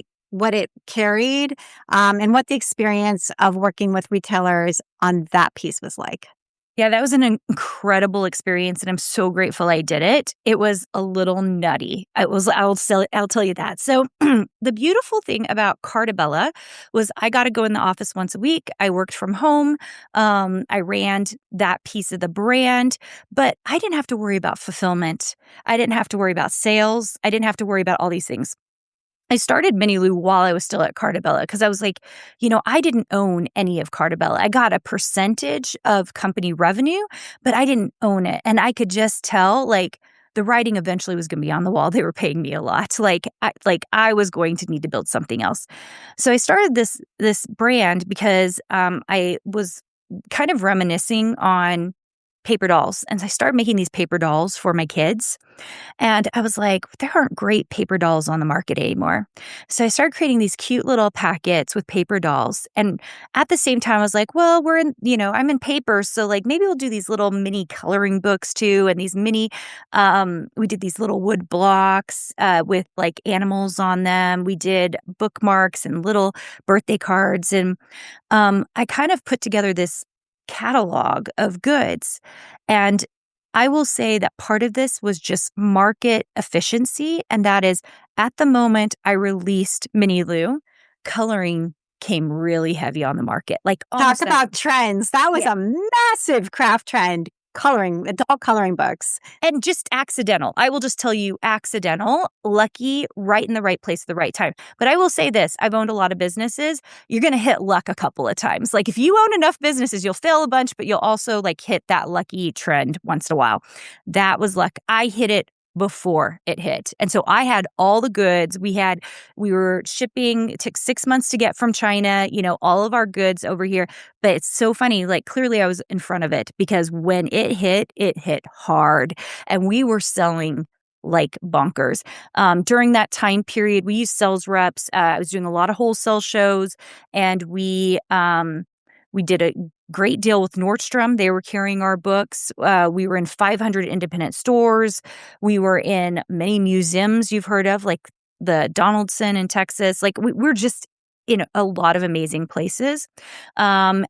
it carried, and what the experience of working with retailers on that piece was like. Yeah, that was an incredible experience, and I'm so grateful I did it. It was a little nutty. I'll tell you that. So the beautiful thing about Carta Bella was I got to go in the office once a week. I worked from home. I ran that piece of the brand, but I didn't have to worry about fulfillment. I didn't have to worry about sales. I didn't have to worry about all these things. I started Minnie Lou while I was still at Carta Bella because I was like, I didn't own any of Carta Bella. I got a percentage of company revenue, but I didn't own it. And I could just tell, like, the writing eventually was going to be on the wall. They were paying me a lot. I was going to need to build something else. So I started this brand because I was kind of reminiscing on paper dolls. And I started making these paper dolls for my kids. And I was like, there aren't great paper dolls on the market anymore. So I started creating these cute little packets with paper dolls. And at the same time, I was like, well, I'm in paper. So like maybe we'll do these little mini coloring books too. And these we did these little wood blocks with like animals on them. We did bookmarks and little birthday cards. And I kind of put together this catalog of goods. And I will say that part of this was just market efficiency. And that is at the moment I released Minnie Lou, coloring came really heavy on the market. Like Talk about trends. That was a massive craft trend. Adult coloring books. And just accidental. I will just tell you accidental, lucky, right in the right place at the right time. But I will say this, I've owned a lot of businesses. You're going to hit luck a couple of times. Like if you own enough businesses, you'll fail a bunch, but you'll also like hit that lucky trend once in a while. That was luck. I hit it before it hit. And so I had all the goods. We were shipping. It took 6 months to get from China, all of our goods over here. But it's so funny. Like clearly I was in front of it because when it hit hard and we were selling like bonkers. During that time period, we used sales reps. I was doing a lot of wholesale shows and we did a great deal with Nordstrom. They were carrying our books. We were in 500 independent stores. We were in many museums you've heard of, like the Donaldson in Texas. Like we're just in a lot of amazing places. And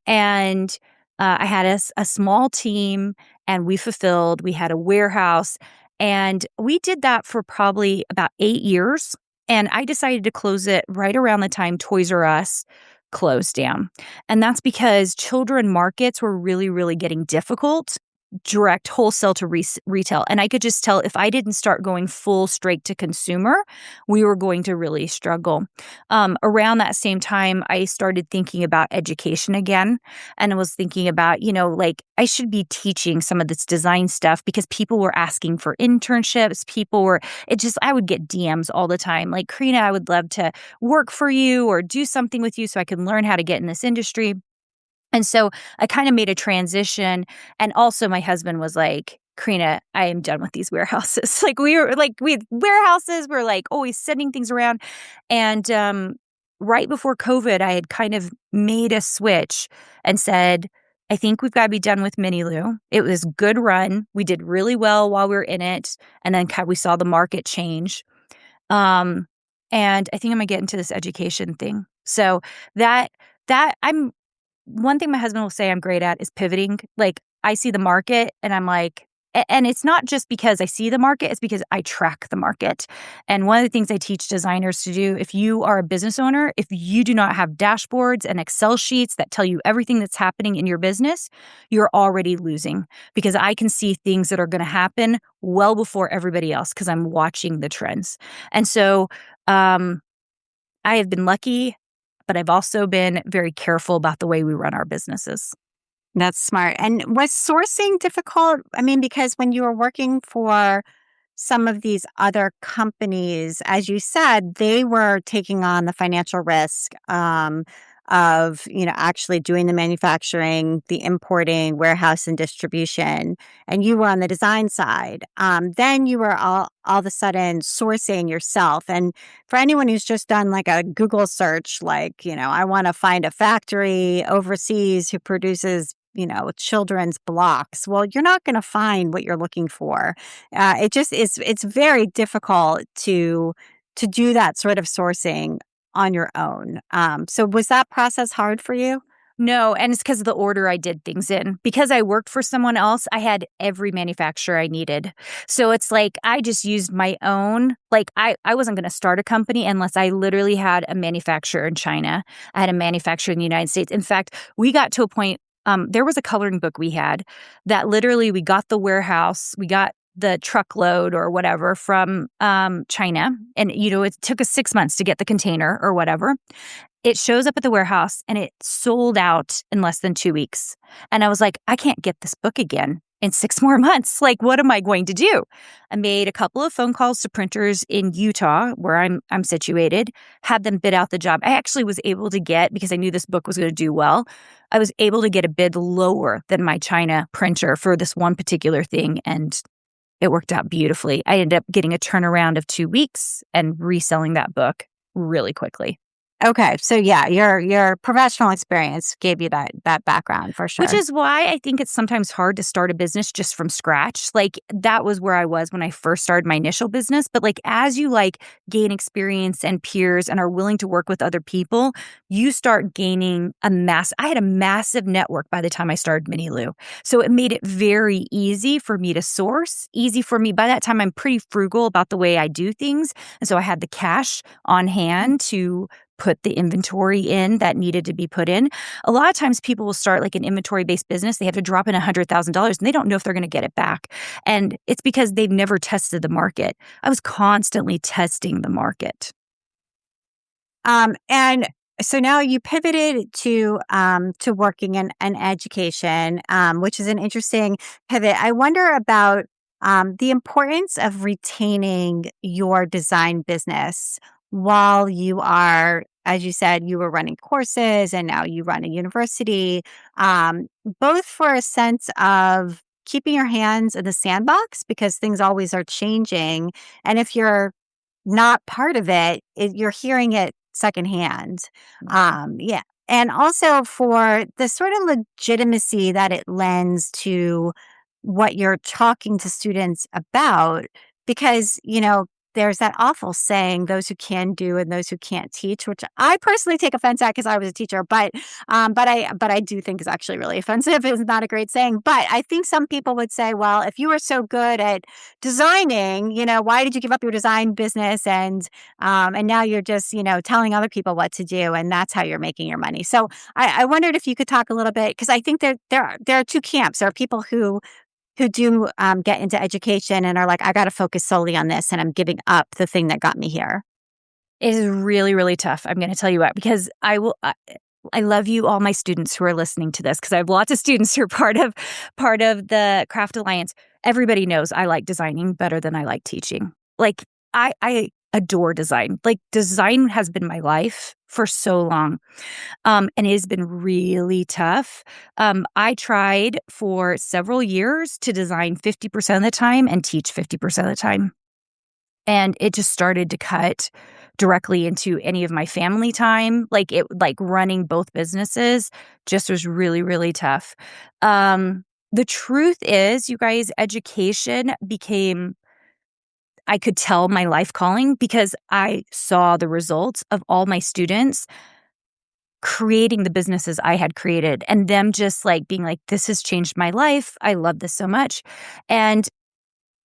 I had a small team and we fulfilled. We had a warehouse and we did that for probably about 8 years. And I decided to close it right around the time Toys R Us closed down. And that's because children markets were really, really getting difficult, direct wholesale to retail. And I could just tell if I didn't start going full straight to consumer, we were going to really struggle. Around that same time, I started thinking about education again. And I was thinking about, I should be teaching some of this design stuff because people were asking for internships. I would get DMs all the time. Like, Carina, I would love to work for you or do something with you so I can learn how to get in this industry. And so I kind of made a transition. And also my husband was like, Carina, I am done with these warehouses. We had warehouses, we're like always sending things around. And right before COVID, I had kind of made a switch and said, I think we've got to be done with Minnie Lou. It was a good run. We did really well while we were in it. And then we saw the market change. And I think I'm gonna get into this education thing. So that I'm one thing my husband will say I'm great at is pivoting. Like I see the market and I'm like, and it's not just because I see the market, it's because I track the market. And one of the things I teach designers to do, if you are a business owner, if you do not have dashboards and Excel sheets that tell you everything that's happening in your business, you're already losing because I can see things that are going to happen well before everybody else because I'm watching the trends. And so, I have been lucky, but I've also been very careful about the way we run our businesses. That's smart. And was sourcing difficult? I mean, because when you were working for some of these other companies, as you said, they were taking on the financial risk of, actually doing the manufacturing, the importing, warehouse and distribution, and you were on the design side. Then you were all of a sudden sourcing yourself. And for anyone who's just done like a Google search, like, I want to find a factory overseas who produces children's blocks. Well, you're not going to find what you're looking for. It just is. It's very difficult to do that sort of sourcing on your own. So was that process hard for you? No, and it's because of the order I did things in. Because I worked for someone else, I had every manufacturer I needed. So it's like I just used my own. Like I wasn't going to start a company unless I literally had a manufacturer in China. I had a manufacturer in the United States. In fact, we got to a point, there was a coloring book we had that literally we got the warehouse, we got the truckload or whatever from China. And, it took us 6 months to get the container or whatever. It shows up at the warehouse and it sold out in less than 2 weeks. And I was like, I can't get this book again in 6 more months. Like, what am I going to do? I made a couple of phone calls to printers in Utah, where I'm situated, had them bid out the job. I actually was able to get, because I knew this book was going to do well, I was able to get a bid lower than my China printer for this one particular thing. And it worked out beautifully. I ended up getting a turnaround of 2 weeks and reselling that book really quickly. Okay, so yeah, your professional experience gave you that background for sure. Which is why I think it's sometimes hard to start a business just from scratch. Like that was where I was when I first started my initial business. But like as you gain experience and peers and are willing to work with other people, you start gaining I had a massive network by the time I started Mini Lou. So it made it very easy for me to source, easy for me. By that time, I'm pretty frugal about the way I do things. And so I had the cash on hand to put the inventory in that needed to be put in. A lot of times people will start like an inventory-based business. They have to drop in $100,000 and they don't know if they're going to get it back. And it's because they've never tested the market. I was constantly testing the market. And so now you pivoted to working in education, which is an interesting pivot. I wonder about the importance of retaining your design business while you are, as you said, you were running courses and now you run a university, both for a sense of keeping your hands in the sandbox because things always are changing. And if you're not part of you're hearing it secondhand. Yeah. And also for the sort of legitimacy that it lends to what you're talking to students about, because, there's that awful saying, those who can do and those who can't teach, which I personally take offense at because I was a teacher, but I do think is actually really offensive. It's not a great saying. But I think some people would say, well, if you were so good at designing, why did you give up your design business and now you're just, telling other people what to do and that's how you're making your money. So I wondered if you could talk a little bit, because I think there are two camps. There are people who do get into education and are like, I got to focus solely on this and I'm giving up the thing that got me here. It is really, really tough. I'm going to tell you what, because I love you, all my students who are listening to this, because I have lots of students who are part of the Craft Alliance. Everybody knows I like designing better than I like teaching. Like I adore design. Like design has been my life for so long. And it has been really tough. I tried for several years to design 50% of the time and teach 50% of the time. And it just started to cut directly into any of my family time. Like running both businesses just was really, really tough. The truth is, you guys, education became I could tell my life calling because I saw the results of all my students creating the businesses I had created and them just like being like, this has changed my life. I love this so much. And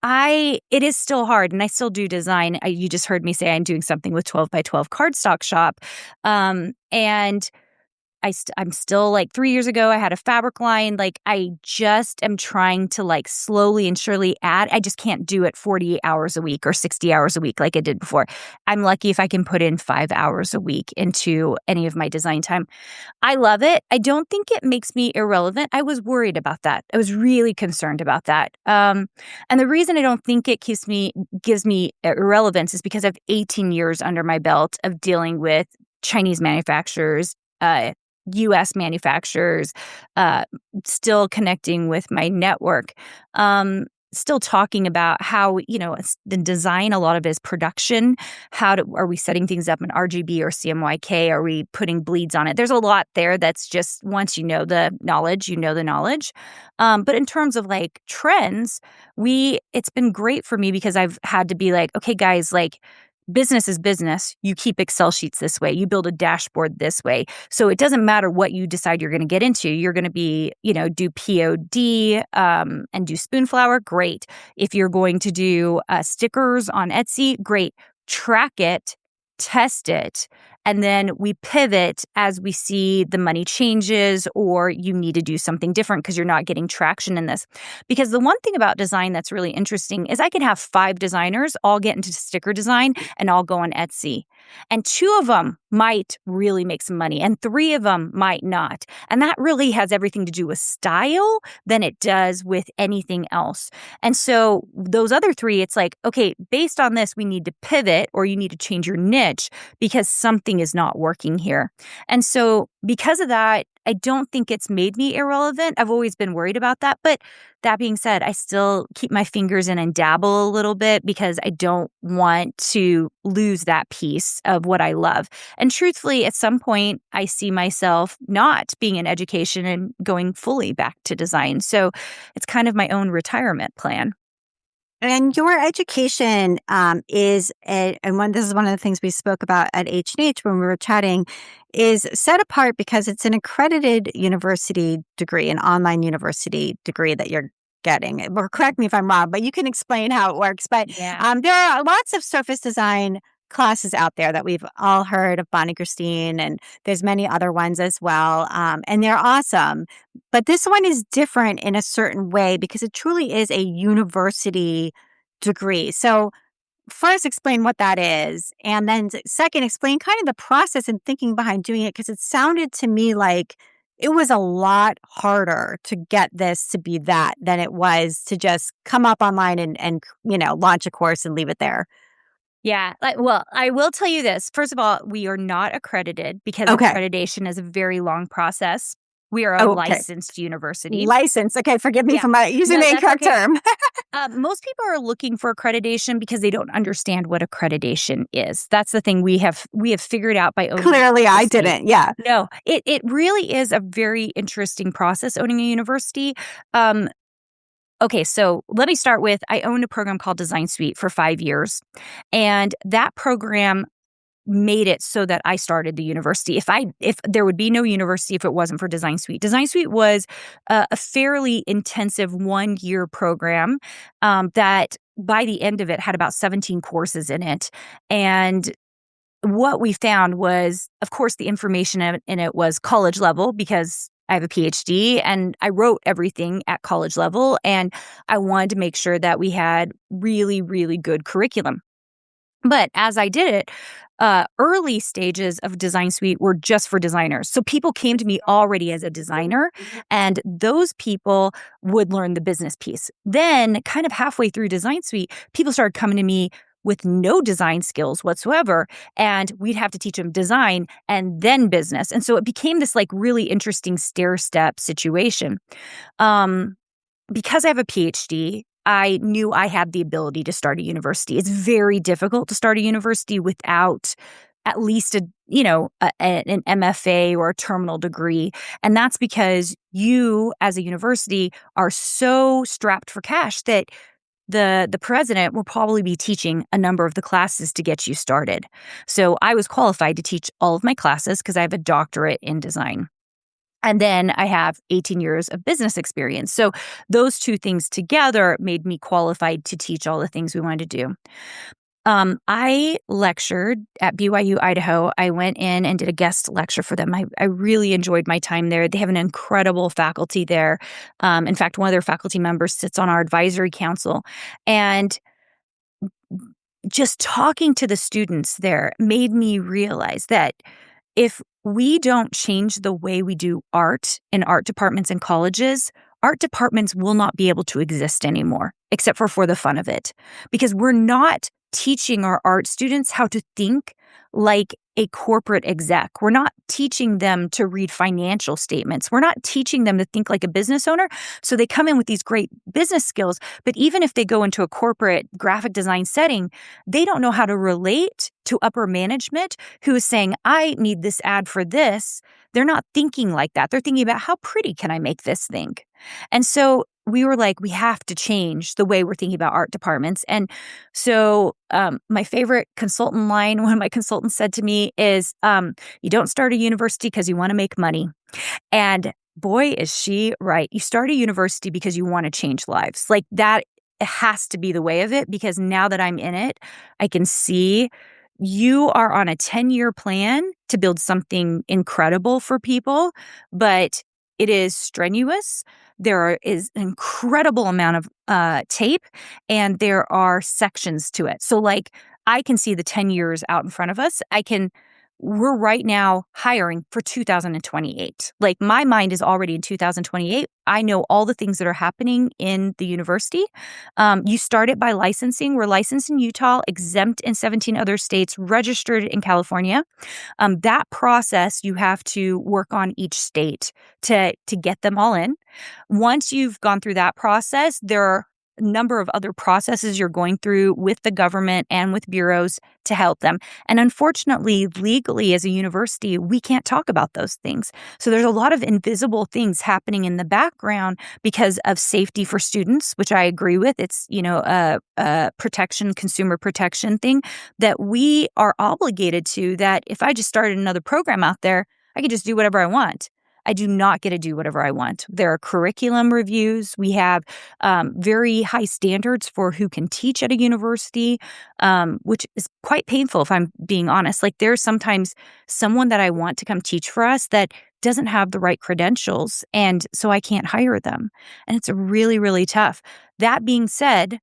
it is still hard and I still do design. You just heard me say I'm doing something with 12 by 12 cardstock shop. And I'm still like 3 years ago, I had a fabric line. Like I just am trying to like slowly and surely add. I just can't do it 48 hours a week or 60 hours a week like I did before. I'm lucky if I can put in 5 hours a week into any of my design time. I love it. I don't think it makes me irrelevant. I was worried about that. I was really concerned about that. And the reason I don't think it gives me irrelevance is because I have 18 years under my belt of dealing with Chinese manufacturers, U.S. manufacturers, still connecting with my network, still talking about how, the design, a lot of it is production. Are we setting things up in RGB or CMYK? Are we putting bleeds on it? There's a lot there that's just once you know the knowledge, you know the knowledge. But in terms of like trends, it's been great for me because I've had to be like, okay, guys, like, business is business. You keep Excel sheets this way. You build a dashboard this way. So it doesn't matter what you decide you're going to get into. You're going to be, do P.O.D. And do Spoonflower. Great. If you're going to do stickers on Etsy, great. Track it, test it, and then we pivot as we see the money changes or you need to do something different because you're not getting traction in this. Because the one thing about design that's really interesting is I can have 5 designers all get into sticker design and all go on Etsy. And 2 of them might really make some money and 3 of them might not. And that really has everything to do with style than it does with anything else. And so those other 3, it's like, okay, based on this, we need to pivot or you need to change your niche because something is not working here. And so because of that, I don't think it's made me irrelevant. I've always been worried about that. But that being said, I still keep my fingers in and dabble a little bit because I don't want to lose that piece of what I love. And truthfully, at some point, I see myself not being in education and going fully back to design. So it's kind of my own retirement plan. And your education this is one of the things we spoke about at H&H when we were chatting, is set apart because it's an accredited university degree, an online university degree that you're getting. Or correct me if I'm wrong, but you can explain how it works. But there are lots of surface design classes out there that we've all heard of, Bonnie Christine, and there's many other ones as well. And they're awesome. But this one is different in a certain way because it truly is a university degree. So first, explain what that is. And then second, explain kind of the process and thinking behind doing it, because it sounded to me like it was a lot harder to get this to be that than it was to just come up online and launch a course and leave it there. Yeah. Well, I will tell you this. First of all, we are not accredited because accreditation is a very long process. We are a licensed university. License. Okay. Forgive me for using the incorrect term. Most people are looking for accreditation because they don't understand what accreditation is. That's the thing we have figured out by owning. Clearly, I didn't. Yeah. No, it really is a very interesting process owning a university. Okay, so let me start with, I owned a program called Design Suite for 5 years. And that program made it so that I started the university. If there would be no university if it wasn't for Design Suite. Design Suite was a fairly intensive 1-year program that by the end of it had about 17 courses in it. And what we found was, of course, the information in it was college level because I have a Ph.D. and I wrote everything at college level. And I wanted to make sure that we had really, really good curriculum. But as I did it, early stages of Design Suite were just for designers. So people came to me already as a designer, and those people would learn the business piece. Then kind of halfway through Design Suite, people started coming to me with no design skills whatsoever. And we'd have to teach them design and then business. And so it became this like really interesting stair-step situation. Because I have a PhD, I knew I had the ability to start a university. It's very difficult to start a university without at least an MFA or a terminal degree. And that's because you as a university are so strapped for cash that the president will probably be teaching a number of the classes to get you started. So I was qualified to teach all of my classes because I have a doctorate in design. And then I have 18 years of business experience. So those two things together made me qualified to teach all the things we wanted to do. I lectured at BYU, Idaho. I went in and did a guest lecture for them. I really enjoyed my time there. They have an incredible faculty there. In fact, one of their faculty members sits on our advisory council. And just talking to the students there made me realize that if we don't change the way we do art in art departments and colleges, art departments will not be able to exist anymore, except for the fun of it, because we're not teaching our art students how to think like a corporate exec. We're not teaching them to read financial statements. We're not teaching them to think like a business owner. So they come in with these great business skills, but even if they go into a corporate graphic design setting, they don't know how to relate to upper management who is saying, I need this ad for this. They're not thinking like that. They're thinking about how pretty can I make this thing? And so we were like, we have to change the way we're thinking about art departments. And so my favorite consultant line, one of my consultants said to me is, you don't start a university because you want to make money. And boy, is she right. You start a university because you want to change lives. Like that has to be the way of it, because now that I'm in it, I can see you are on a 10-year plan to build something incredible for people, but it is strenuous. There is an incredible amount of tape, and there are sections to it. So like I can see the 10 years out in front of us. We're right now hiring for 2028. Like my mind is already in 2028. I know all the things that are happening in the university. You start it by licensing. We're licensed in Utah, exempt in 17 other states, registered in California. That process, you have to work on each state to get them all in. Once you've gone through that process, there are a number of other processes you're going through with the government and with bureaus to help them. And unfortunately, legally as a university, we can't talk about those things. So there's a lot of invisible things happening in the background because of safety for students, which I agree with. It's, a protection, consumer protection thing that we are obligated to, that if I just started another program out there, I could just do whatever I want. I do not get to do whatever I want. There are curriculum reviews. We have very high standards for who can teach at a university, which is quite painful if I'm being honest. Like there's sometimes someone that I want to come teach for us that doesn't have the right credentials, and so I can't hire them. And it's really, really tough. That being said,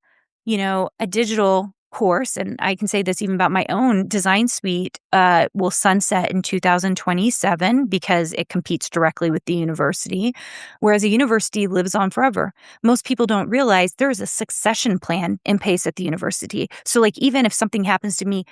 a digital course, and I can say this even about my own design suite, will sunset in 2027 because it competes directly with the university, whereas a university lives on forever. Most people don't realize there is a succession plan in place at the university. So like even if something happens to me,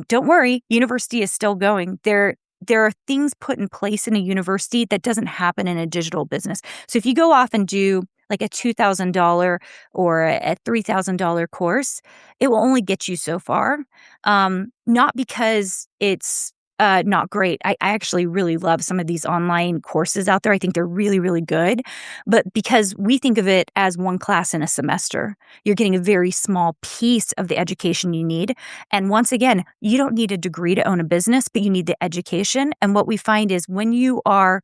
don't worry, university is still going. There are things put in place in a university that doesn't happen in a digital business. So if you go off and do like a $2,000 or a $3,000 course, it will only get you so far. Not because it's not great. I actually really love some of these online courses out there. I think they're really, really good. But because we think of it as one class in a semester, you're getting a very small piece of the education you need. And once again, you don't need a degree to own a business, but you need the education. And what we find is when you are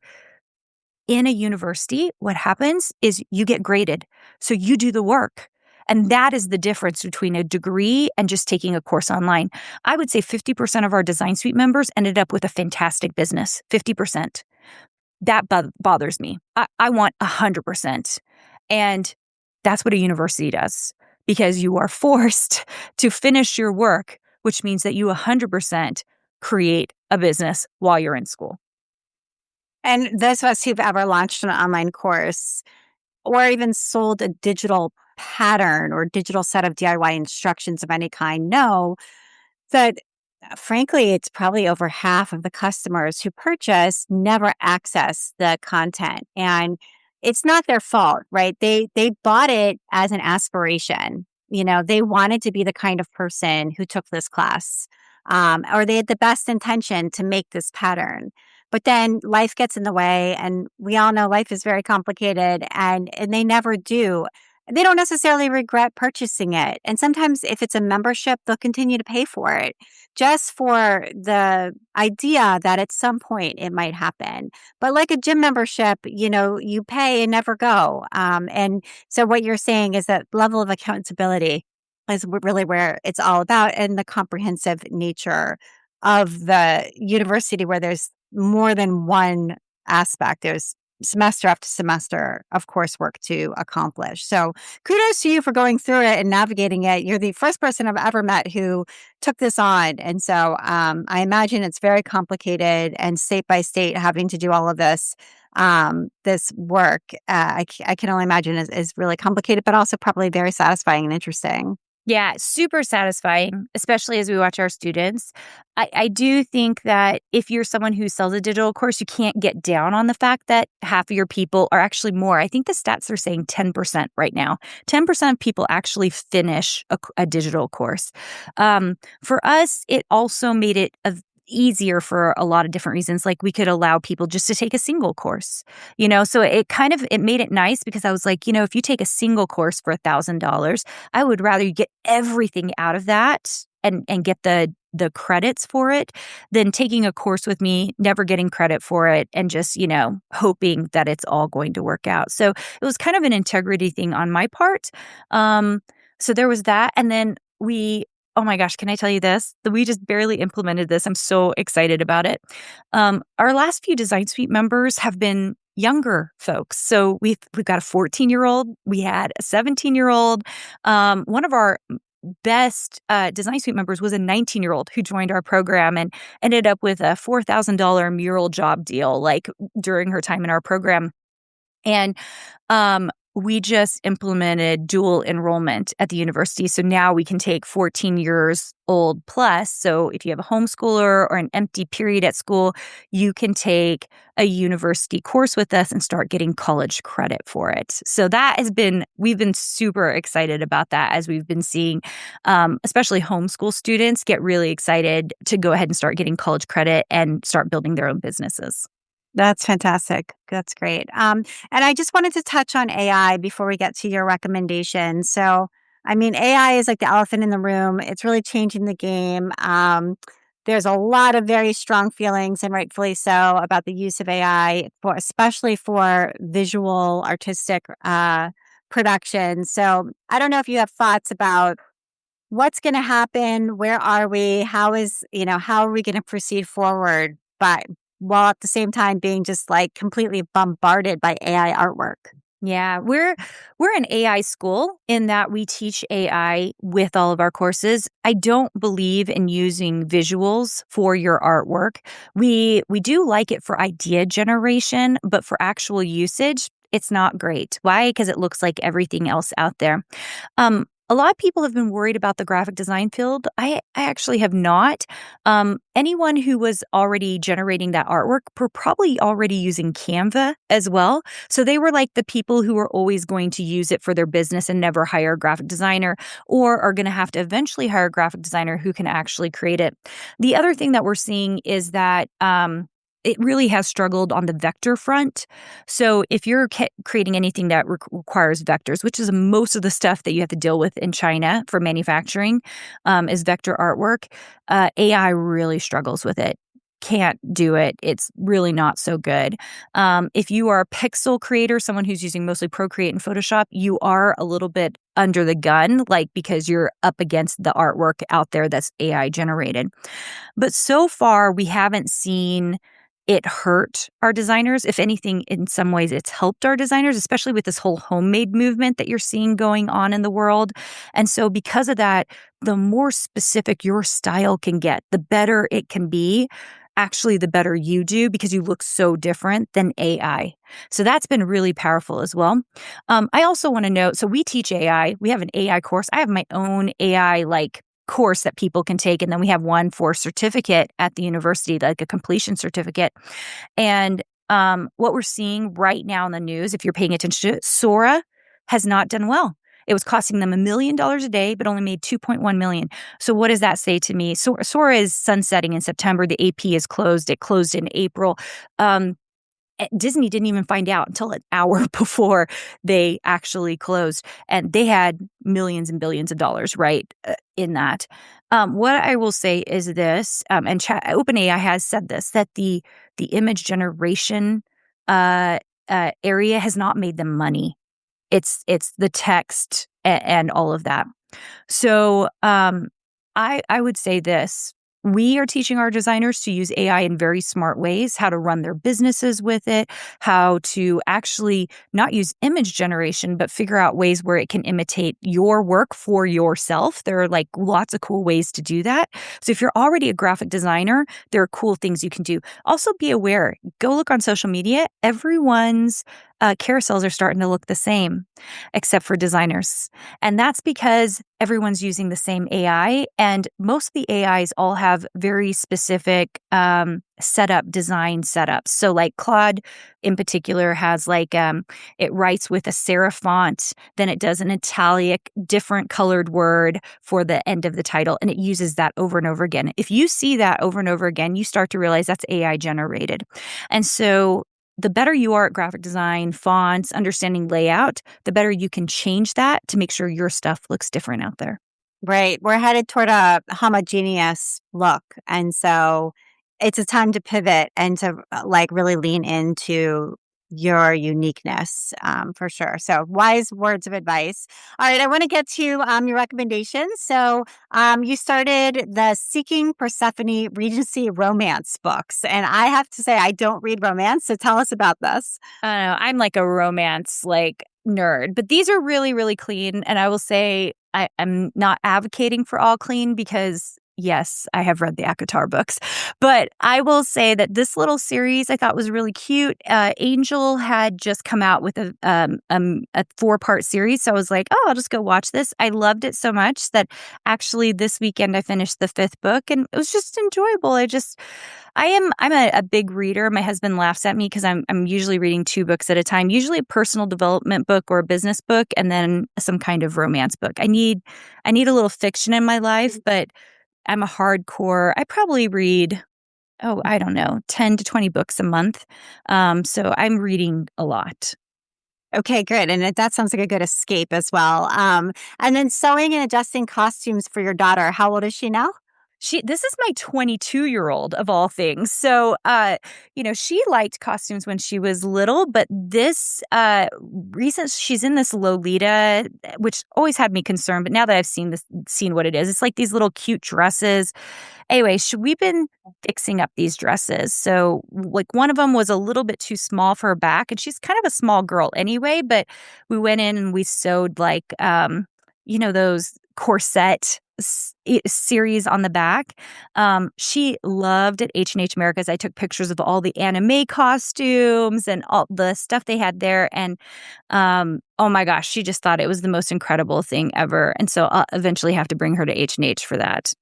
in a university, what happens is you get graded. So you do the work. And that is the difference between a degree and just taking a course online. I would say 50% of our Design Suite members ended up with a fantastic business, 50%. That bothers me. I want 100%. And that's what a university does, because you are forced to finish your work, which means that you 100% create a business while you're in school. And those of us who've ever launched an online course or even sold a digital pattern or digital set of DIY instructions of any kind know that, frankly, it's probably over half of the customers who purchase never access the content. And it's not their fault, right? They bought it as an aspiration. They wanted to be the kind of person who took this class, or they had the best intention to make this pattern. But then life gets in the way, and we all know life is very complicated, and they never do. they don't necessarily regret purchasing it. And sometimes if it's a membership, they'll continue to pay for it just for the idea that at some point it might happen. But like a gym membership, you pay and never go. And so what you're saying is that level of accountability is really where it's all about, and the comprehensive nature of the university where there's more than one aspect. There's semester after semester of coursework to accomplish. So kudos to you for going through it and navigating it. You're the first person I've ever met who took this on. And so I imagine it's very complicated, and state by state having to do all of this work, I can only imagine is really complicated, but also probably very satisfying and interesting. Yeah, super satisfying, especially as we watch our students. I do think that if you're someone who sells a digital course, you can't get down on the fact that half of your people, are actually more. I think the stats are saying 10% right now. 10% of people actually finish a digital course. For us, it also made it easier for a lot of different reasons. Like we could allow people just to take a single course, so it made it nice, because I was like, if you take a single course for $1,000, I would rather you get everything out of that and get the credits for it than taking a course with me, never getting credit for it, and just, hoping that it's all going to work out. So it was kind of an integrity thing on my part. So there was that. And then oh my gosh, can I tell you this? We just barely implemented this. I'm so excited about it. Our last few Design Suite members have been younger folks. So we've got a 14-year-old. We had a 17-year-old. One of our best Design Suite members was a 19-year-old who joined our program and ended up with a $4,000 mural job deal, like during her time in our program. And we just implemented dual enrollment at the university. So now we can take 14 years old plus. So if you have a homeschooler or an empty period at school, you can take a university course with us and start getting college credit for it. So we've been super excited about that, as we've been seeing, especially homeschool students get really excited to go ahead and start getting college credit and start building their own businesses. That's fantastic. That's great. And I just wanted to touch on AI before we get to your recommendations. So, I mean, AI is like the elephant in the room. It's really changing the game. There's a lot of very strong feelings, and rightfully so, about the use of AI, especially for visual, artistic production. So, I don't know if you have thoughts about what's going to happen. Where are we? How are we going to proceed forward? But while at the same time being just like completely bombarded by AI artwork. Yeah, we're an AI school in that we teach AI with all of our courses. I don't believe in using visuals for your artwork. We do like it for idea generation, but for actual usage, it's not great. Why? Because it looks like everything else out there. A lot of people have been worried about the graphic design field. I actually have not. Anyone who was already generating that artwork were probably already using Canva as well. So they were like the people who were always going to use it for their business and never hire a graphic designer, or are going to have to eventually hire a graphic designer who can actually create it. The other thing that we're seeing is that it really has struggled on the vector front. So if you're creating anything that requires vectors, which is most of the stuff that you have to deal with in China for manufacturing, is vector artwork, AI really struggles with it. Can't do it. It's really not so good. If you are a pixel creator, someone who's using mostly Procreate and Photoshop, you are a little bit under the gun, because you're up against the artwork out there that's AI generated. But so far, we haven't seen it hurt our designers. If anything, in some ways, it's helped our designers, especially with this whole homemade movement that you're seeing going on in the world. And so because of that, the more specific your style can get, the better it can be. Actually, the better you do, because you look so different than AI. So that's been really powerful as well. I also want to note, so we teach AI. We have an AI course. I have my own AI course that people can take. And then we have one for certificate at the university, like a completion certificate. And what we're seeing right now in the news, if you're paying attention to it, Sora has not done well. It was costing them $1 million a day, but only made $2.1 million. So what does that say to me? Sora is sunsetting in September. The AP is closed. It closed in April. Disney didn't even find out until an hour before they actually closed, and they had millions and billions of dollars right in that. What I will say is this, and OpenAI has said this, that the image generation area has not made them money. It's the text and all of that. So I would say this. We are teaching our designers to use AI in very smart ways, how to run their businesses with it, how to actually not use image generation, but figure out ways where it can imitate your work for yourself. There are like lots of cool ways to do that. So if you're already a graphic designer, there are cool things you can do. Also be aware, go look on social media. Everyone's carousels are starting to look the same, except for designers. And that's because everyone's using the same AI, and most of the AIs all have very specific design setups. So like Claude in particular has like, it writes with a serif font, then it does an italic, different colored word for the end of the title, and it uses that over and over again. If you see that over and over again, you start to realize that's AI generated. And so the better you are at graphic design, fonts, understanding layout, the better you can change that to make sure your stuff looks different out there. Right. We're headed toward a homogeneous look. And so it's a time to pivot and to like really lean into your uniqueness, for sure. So wise words of advice. All right. I want to get to your recommendations. So you started the Seeking Persephone Regency romance books. And I have to say, I don't read romance. So tell us about this. I don't know. I'm like a romance nerd, but these are really, really clean. And I will say I'm not advocating for all clean because yes, I have read the ACOTAR books, but I will say that this little series I thought was really cute. Angel had just come out with a 4-part series, so I was like, oh, I'll just go watch this. I loved it so much that actually this weekend I finished the 5th book, and it was just enjoyable. I'm a big reader. My husband laughs at me because I'm usually reading 2 books at a time, usually a personal development book or a business book, and then some kind of romance book. I need a little fiction in my life, but I'm a hardcore. I probably read, I don't know, 10 to 20 books a month. So I'm reading a lot. Okay, good. And that sounds like a good escape as well. And then sewing and adjusting costumes for your daughter. How old is she now? This is my 22-year-old of all things. So, she liked costumes when she was little, but this she's in this Lolita, which always had me concerned. But now that I've seen what it is, it's like these little cute dresses. Anyway, we've been fixing up these dresses. So, like, one of them was a little bit too small for her back, and she's kind of a small girl anyway. But we went in and we sewed like, those corset series on the back. She loved at H&H Americas. I took pictures of all the anime costumes and all the stuff they had there. And oh my gosh, she just thought it was the most incredible thing ever. And so I'll eventually have to bring her to H&H for that.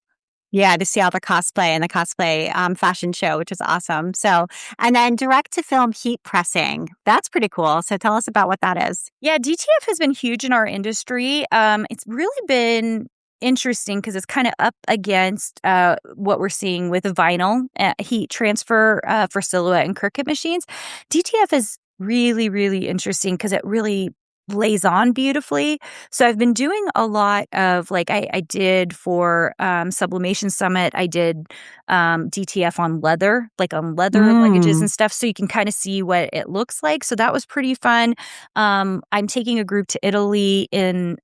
Yeah, to see all the cosplay and the cosplay fashion show, which is awesome. So, and then direct to film heat pressing. That's pretty cool. So tell us about what that is. Yeah, DTF has been huge in our industry. It's really been interesting because it's kind of up against what we're seeing with vinyl heat transfer for silhouette and Cricut machines. DTF is really, really interesting because it really lays on beautifully. So I've been doing a lot of I did for Sublimation Summit, I did DTF on leather, luggages and stuff. So you can kind of see what it looks like. So that was pretty fun. I'm taking a group to Italy in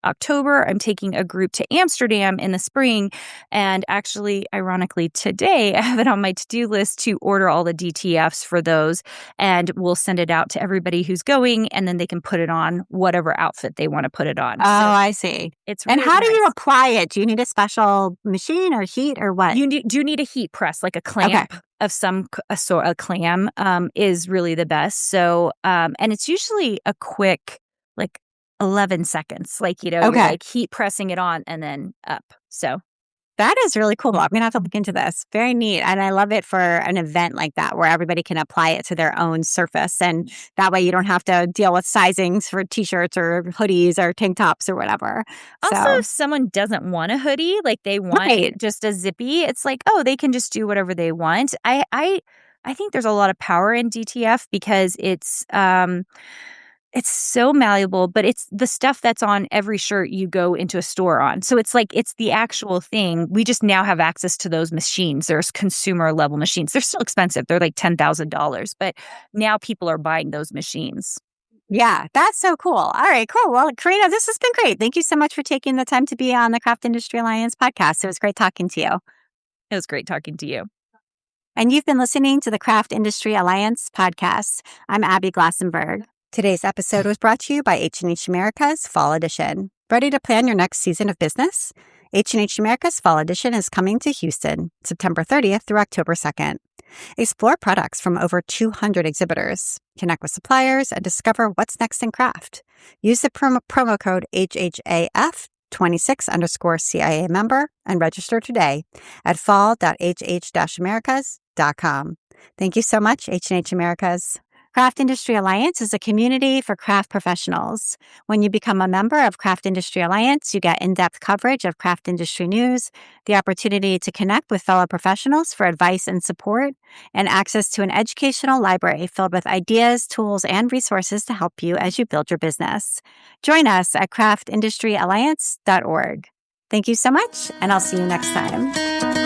October. I'm taking a group to Amsterdam in the spring. And actually, ironically, today I have it on my to-do list to order all the DTFs for those. And we'll send it out to everybody who's going, and then they can put it on whatever outfit they want to put it on. Oh, I see. It's really and how nice. do you apply it? Do you need a special machine or heat or what? You do need a heat press, like a clamp of some sort. A clam is really the best. So, and it's usually a quick, 11 seconds, you're heat pressing it on and then up. So that is really cool. I'm going to have to look into this. Very neat. And I love it for an event like that where everybody can apply it to their own surface. And that way you don't have to deal with sizings for t-shirts or hoodies or tank tops or whatever. Also, if someone doesn't want a hoodie, they want just a zippy, it's they can just do whatever they want. I I think there's a lot of power in DTF because it's so malleable, but it's the stuff that's on every shirt you go into a store on. So it's like it's the actual thing. We just now have access to those machines. There's consumer level machines. They're still expensive. They're like $10,000, but now people are buying those machines. Yeah, that's so cool. All right, cool. Well, Carina, this has been great. Thank you so much for taking the time to be on the Craft Industry Alliance podcast. It was great talking to you. It was great talking to you. And you've been listening to the Craft Industry Alliance podcast. I'm Abby Glassenberg. Today's episode was brought to you by H&H America's Fall Edition. Ready to plan your next season of business? H&H America's Fall Edition is coming to Houston, September 30th through October 2nd. Explore products from over 200 exhibitors, connect with suppliers, and discover what's next in craft. Use the promo code HHAF26_CIA member and register today at fall.hh-americas.com. Thank you so much, H&H Americas. Craft Industry Alliance is a community for craft professionals. When you become a member of Craft Industry Alliance, you get in-depth coverage of craft industry news, the opportunity to connect with fellow professionals for advice and support, and access to an educational library filled with ideas, tools, and resources to help you as you build your business. Join us at craftindustrｙalliance.org. Thank you so much, and I'll see you next time.